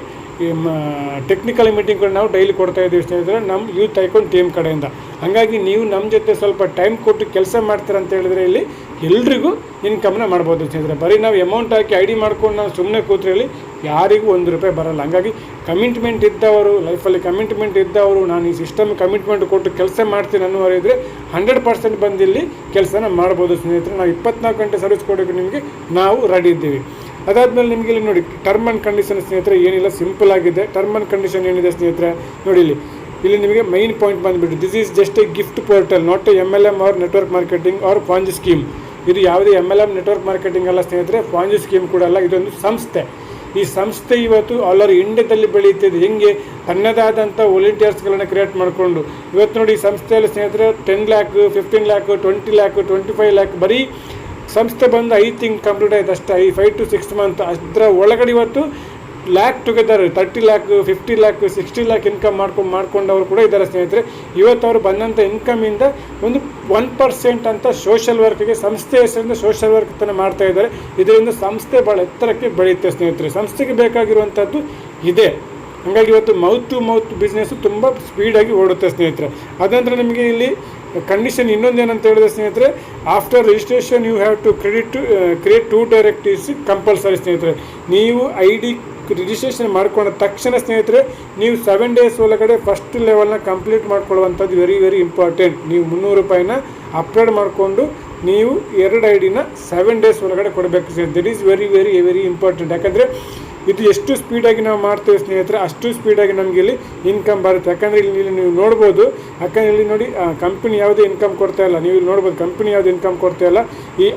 ಟೆಕ್ನಿಕಲ್ ಮೀಟಿಂಗ್ಗಳು ನಾವು ಡೈಲಿ ಕೊಡ್ತಾ ಇದ್ದೀವಿ ಸ್ನೇಹಿತರೆ, ನಮ್ಮ ಯೂತ್ ಐಕಾನ್ ಟೀಮ್ ಕಡೆಯಿಂದ. ಹಾಗಾಗಿ ನೀವು ನಮ್ಮ ಜೊತೆ ಸ್ವಲ್ಪ ಟೈಮ್ ಕೊಟ್ಟು ಕೆಲಸ ಮಾಡ್ತೀರ ಅಂತ ಹೇಳಿದ್ರೆ ಇಲ್ಲಿ ಎಲ್ರಿಗೂ ಇನ್ಕಮ್ನ ಮಾಡ್ಬೋದು ಸ್ನೇಹಿತರೆ. ಬರೀ ನಾವು ಅಮೌಂಟ್ ಹಾಕಿ ID ಮಾಡ್ಕೊಂಡು ನಾವು ಸುಮ್ಮನೆ ಕೂತ್ರೆ ಇಲ್ಲಿ ಯಾರಿಗೂ 1 ರೂಪಾಯಿ ಬರಲ್ಲ. ಹಾಗಾಗಿ ಕಮಿಟ್ಮೆಂಟ್ ಇದ್ದವರು, ಲೈಫಲ್ಲಿ ಕಮಿಟ್ಮೆಂಟ್ ಇದ್ದವರು, ನಾನು ಈ ಸಿಸ್ಟಮ್ ಕಮಿಟ್ಮೆಂಟ್ ಕೊಟ್ಟು ಕೆಲಸ ಮಾಡ್ತೀನಿ ಅನ್ನೋರಿದ್ರೆ 100% ಬಂದಿಲ್ಲಿ ಕೆಲಸನ ಮಾಡ್ಬೋದು ಸ್ನೇಹಿತರೆ. ನಾವು 24 ಗಂಟೆ ಸರ್ವಿಸ್ ಕೊಡೋಕ್ಕೆ ನಿಮಗೆ ನಾವು ರೆಡಿ ಇದ್ದೀವಿ. ಅದಾದಮೇಲೆ ನಿಮಗೆ ಇಲ್ಲಿ ನೋಡಿ ಟರ್ಮ್ ಆ್ಯಂಡ್ ಕಂಡೀಷನ್ ಸ್ನೇಹಿತರೆ ಏನಿಲ್ಲ, ಸಿಂಪಲ್ ಆಗಿದೆ. ಟರ್ಮ್ ಆ್ಯಂಡ್ ಕಂಡೀಷನ್ ಏನಿದೆ ಸ್ನೇಹಿತರೆ ನೋಡಿ, ಇಲ್ಲಿ ನಿಮಗೆ ಮೈನ್ ಪಾಯಿಂಟ್ ಬಂದುಬಿಟ್ಟು this is just a gift portal, not a MLM or network marketing or Ponzi scheme. ಇದು ಯಾವುದೇ MLM ನೆಟ್ವರ್ಕ್ ಮಾರ್ಕೆಟಿಂಗ್ ಅಲ್ಲ ಸ್ನೇಹಿತರೆ, ಪಾಂಜಿ ಸ್ಕೀಮ್ ಕೂಡ ಅಲ್ಲ. ಇದೊಂದು ಸಂಸ್ಥೆ. ಈ ಸಂಸ್ಥೆ ಇವತ್ತು ಆಲ್ ಓವರ್ ಇಂಡಿಯಾದಲ್ಲಿ ಬೆಳೆಯುತ್ತಿದೆ. ಹೆಂಗೆ ತನ್ನದಾದಂಥ ವಾಲಂಟಿಯರ್ಸ್ಗಳನ್ನು ಕ್ರಿಯೇಟ್ ಮಾಡಿಕೊಂಡು ಇವತ್ತು ನೋಡಿ, ಈ ಸಂಸ್ಥೆಯಲ್ಲಿ ಸ್ನೇಹಿತರೆ 10 lakh, 15 lakh, 20 lakh, 25 lakh ಬರೀ ಸಂಸ್ಥೆ ಬಂದು 5 ತಿಂಗಳು ಕಂಪ್ಲೀಟ್ ಆಯ್ತು ಅಷ್ಟೇ. 5 to 6 months ಅದರ ಒಳಗಡೆ ಇವತ್ತು lakh together 30 lakh, 50 lakh, 60 lakh income ಮಾಡ್ಕೊಂಡವರು ಕೂಡ ಇದ್ದಾರೆ ಸ್ನೇಹಿತರೆ. ಇವತ್ತು ಅವರು ಬಂದಂಥ ಇನ್ಕಮಿಂದ ಒಂದು 1% ಅಂತ ಸೋಷಲ್ ವರ್ಕ್ಗೆ ಸಂಸ್ಥೆ ಹೆಸರಿಂದ ಸೋಷಲ್ ವರ್ಕ್ ತನ ಮಾಡ್ತಾ ಇದ್ದಾರೆ. ಇದರಿಂದ ಸಂಸ್ಥೆ ಭಾಳ ಎತ್ತರಕ್ಕೆ ಬೆಳೆಯುತ್ತೆ ಸ್ನೇಹಿತರೆ. ಸಂಸ್ಥೆಗೆ ಬೇಕಾಗಿರುವಂಥದ್ದು ಇದೆ. ಹಾಗಾಗಿ ಇವತ್ತು ಮೌತ್ ಟು ಮೌತ್ ಬಿಸ್ನೆಸ್ಸು ತುಂಬ ಸ್ಪೀಡಾಗಿ ಓಡುತ್ತೆ ಸ್ನೇಹಿತರೆ. ಅದಂದ್ರೆ ನಿಮಗೆ ಇಲ್ಲಿ ಕಂಡೀಷನ್ ಇನ್ನೊಂದೇನಂತ ಹೇಳಿದ್ರೆ ಸ್ನೇಹಿತರೆ, after registration you have to create 2 direct IDs compulsory ಸ್ನೇಹಿತರೆ. ನೀವು ID ರಿಜಿಸ್ಟ್ರೇಷನ್ ಮಾಡ್ಕೊಂಡ ತಕ್ಷಣ ಸ್ನೇಹಿತರೆ ನೀವು 7 days ಒಳಗಡೆ ಫಸ್ಟ್ ಲೆವೆಲ್ನ ಕಂಪ್ಲೀಟ್ ಮಾಡ್ಕೊಳ್ಳುವಂಥದ್ದು ವೆರಿ ವೆರಿ ಇಂಪಾರ್ಟೆಂಟ್. ನೀವು 300 ರೂಪಾಯಿನ ಅಪ್ಲೋಡ್ ಮಾಡಿಕೊಂಡು ನೀವು 2 IDನ 7 days ಒಳಗಡೆ ಕೊಡಬೇಕು ಸ್ನೇಹಿತರೆ. That is very very very important. ಯಾಕಂದರೆ ಇದು ಎಷ್ಟು ಸ್ಪೀಡಾಗಿ ನಾವು ಮಾಡ್ತೇವೆ ಸ್ನೇಹಿತರೆ ಅಷ್ಟು ಸ್ಪೀಡಾಗಿ ನಮಗೆ ಇಲ್ಲಿ ಇನ್ಕಮ್ ಬರುತ್ತೆ. ಯಾಕಂದರೆ ಇಲ್ಲಿ ನೀವು ನೋಡ್ಬೋದು, ಯಾಕಂದರೆ ಇಲ್ಲಿ ನೋಡಿ ಕಂಪ್ನಿ ಯಾವುದೇ ಇನ್ಕಮ್ ಕೊಡ್ತಾ ಇಲ್ಲ. ನೀವು ಇಲ್ಲಿ ನೋಡ್ಬೋದು ಕಂಪ್ನಿ ಯಾವುದೇ ಇನ್ಕಮ್ ಕೊಡ್ತಾ ಇಲ್ಲ. ಈ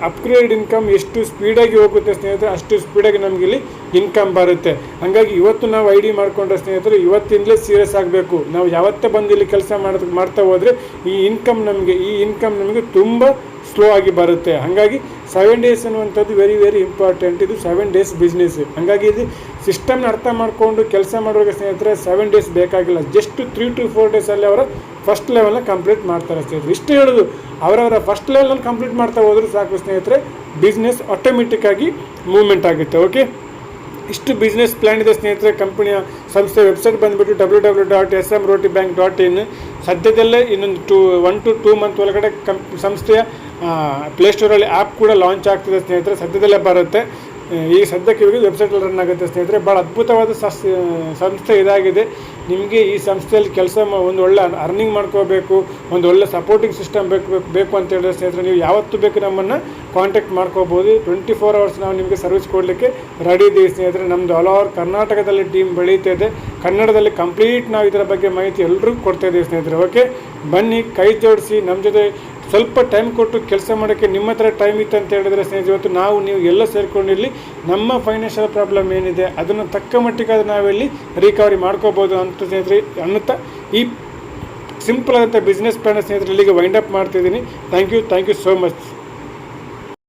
ಅಪ್ಗ್ರೇಡ್ ಇನ್ಕಮ್ ಎಷ್ಟು ಸ್ಪೀಡಾಗಿ ಹೋಗುತ್ತೆ ಸ್ನೇಹಿತರೆ ಅಷ್ಟು ಸ್ಪೀಡಾಗಿ ನಮಗೆ ಇಲ್ಲಿ ಇನ್ಕಮ್ ಬರುತ್ತೆ. ಹಾಗಾಗಿ ಇವತ್ತು ನಾವು ID ಮಾಡ್ಕೊಂಡ್ರೆ ಸ್ನೇಹಿತರೆ ಇವತ್ತಿಂದಲೇ ಸೀರಿಯಸ್ ಆಗಬೇಕು. ನಾವು ಯಾವತ್ತೇ ಬಂದು ಇಲ್ಲಿ ಕೆಲಸ ಮಾಡ್ತಾ ಹೋದರೆ ಈ ಇನ್ಕಮ್ ನಮಗೆ ತುಂಬ ಸ್ಲೋ ಆಗಿ ಬರುತ್ತೆ. ಹಾಗಾಗಿ 7 days ಅನ್ನುವಂಥದ್ದು ವೆರಿ ವೆರಿ ಇಂಪಾರ್ಟೆಂಟ್. ಇದು 7 days ಬಿಸ್ನೆಸ್. ಹಾಗಾಗಿ ಇದು ಸಿಸ್ಟಮ್ನ ಅರ್ಥ ಮಾಡಿಕೊಂಡು ಕೆಲಸ ಮಾಡುವಾಗ ಸ್ನೇಹಿತರೆ 7 days ಬೇಕಾಗಿಲ್ಲ. ಜಸ್ಟ್ 3 to 4 days ಅವರ ಫಸ್ಟ್ ಲೆವೆಲ್ನ ಕಂಪ್ಲೀಟ್ ಮಾಡ್ತಾರೆ ಸ್ನೇಹಿತರೆ. ಇಷ್ಟು ಹೇಳೋದು, ಅವರವರ ಫಸ್ಟ್ ಲೆವೆಲ್ನಲ್ಲಿ ಕಂಪ್ಲೀಟ್ ಮಾಡ್ತಾ ಹೋದರೂ ಸಾಕು ಸ್ನೇಹಿತರೆ, ಬಿಸ್ನೆಸ್ ಆಟೋಮೆಟಿಕ್ಕಾಗಿ ಮೂವ್ಮೆಂಟ್ ಆಗುತ್ತೆ. ಓಕೆ, ಇಷ್ಟು ಬಿಸ್ನೆಸ್ ಪ್ಲ್ಯಾನ್ ಇದೆ ಸ್ನೇಹಿತರೆ. ಕಂಪನಿಯ ಸಂಸ್ಥೆ ವೆಬ್ಸೈಟ್ ಬಂದುಬಿಟ್ಟು www.smrotibank.in. ಸದ್ಯದಲ್ಲೇ ಇನ್ನೊಂದು 1 to 2 month ಒಳಗಡೆ ಸಂಸ್ಥೆಯ ಪ್ಲೇಸ್ಟೋರಲ್ಲಿ ಆ್ಯಪ್ ಕೂಡ ಲಾಂಚ್ ಆಗ್ತಿದೆ ಸ್ನೇಹಿತರೆ. ಸದ್ಯದಲ್ಲೇ ಬರುತ್ತೆ. ಈ ಸದ್ಯಕ್ಕೆ ಇವಾಗ ವೆಬ್ಸೈಟಲ್ಲಿ ರನ್ ಆಗುತ್ತೆ ಸ್ನೇಹಿತರೆ. ಭಾಳ ಅದ್ಭುತವಾದ ಸಂಸ್ಥೆ ಇದಾಗಿದೆ. ನಿಮಗೆ ಈ ಸಂಸ್ಥೆಯಲ್ಲಿ ಕೆಲಸ ಒಂದು ಒಳ್ಳೆ ಅರ್ನಿಂಗ್ ಮಾಡ್ಕೋಬೇಕು, ಒಂದು ಒಳ್ಳೆ ಸಪೋರ್ಟಿಂಗ್ ಸಿಸ್ಟಮ್ ಬೇಕು ಅಂತ ಹೇಳಿದ್ರೆ ಸ್ನೇಹಿತರೆ ನೀವು ಯಾವತ್ತೂ ಬೇಕು ನಮ್ಮನ್ನು ಕಾಂಟ್ಯಾಕ್ಟ್ ಮಾಡ್ಕೋಬೋದು. 24 hours ನಾವು ನಿಮಗೆ ಸರ್ವಿಸ್ ಕೊಡಲಿಕ್ಕೆ ರೆಡಿ ಇದ್ದೀವಿ ಸ್ನೇಹಿತರೆ. ನಮ್ಮದು ಆಲ್ ಓವರ್ ಕರ್ನಾಟಕದಲ್ಲಿ ಟೀಮ್ ಬೆಳೀತಿದೆ. ಕನ್ನಡದಲ್ಲಿ ಕಂಪ್ಲೀಟ್ ನಾವು ಇದರ ಬಗ್ಗೆ ಮಾಹಿತಿ ಎಲ್ಲರಿಗೂ ಕೊಡ್ತಾ ಇದ್ದೀವಿ ಸ್ನೇಹಿತರೆ. ಓಕೆ, ಬನ್ನಿ ಕೈ ಜೋಡಿಸಿ ನಮ್ಮ ಜೊತೆ ಸ್ವಲ್ಪ ಟೈಮ್ ಕೊಟ್ಟು ಕೆಲಸ ಮಾಡೋಕ್ಕೆ. ನಿಮ್ಮ ಹತ್ರ ಟೈಮ್ ಇತ್ತು ಅಂತ ಹೇಳಿದ್ರೆ ಸ್ನೇಹಿತರೆ ಇವತ್ತು ನೀವು ಎಲ್ಲ ಸೇರಿಕೊಂಡಿರಲಿ ನಮ್ಮ ಫೈನಾನ್ಷಿಯಲ್ ಪ್ರಾಬ್ಲಮ್ ಏನಿದೆ ಅದನ್ನು ತಕ್ಕ ಮಟ್ಟಿಗೆ ನಾವಿಲ್ಲಿ ರಿಕವರಿ ಮಾಡ್ಕೋಬೋದು ಅಂತ ಸ್ನೇಹಿತರೆ ಅನ್ನುತ್ತಾ ಈ ಸಿಂಪಲ್ ಆದಂಥ ಬಿಸ್ನೆಸ್ ಪ್ಲಾನ್ ಸ್ನೇಹಿತರೆ ಇಲ್ಲಿಗೆ ವೈಂಡ್ ಅಪ್ ಮಾಡ್ತಿದ್ದೀನಿ. Thank you so much.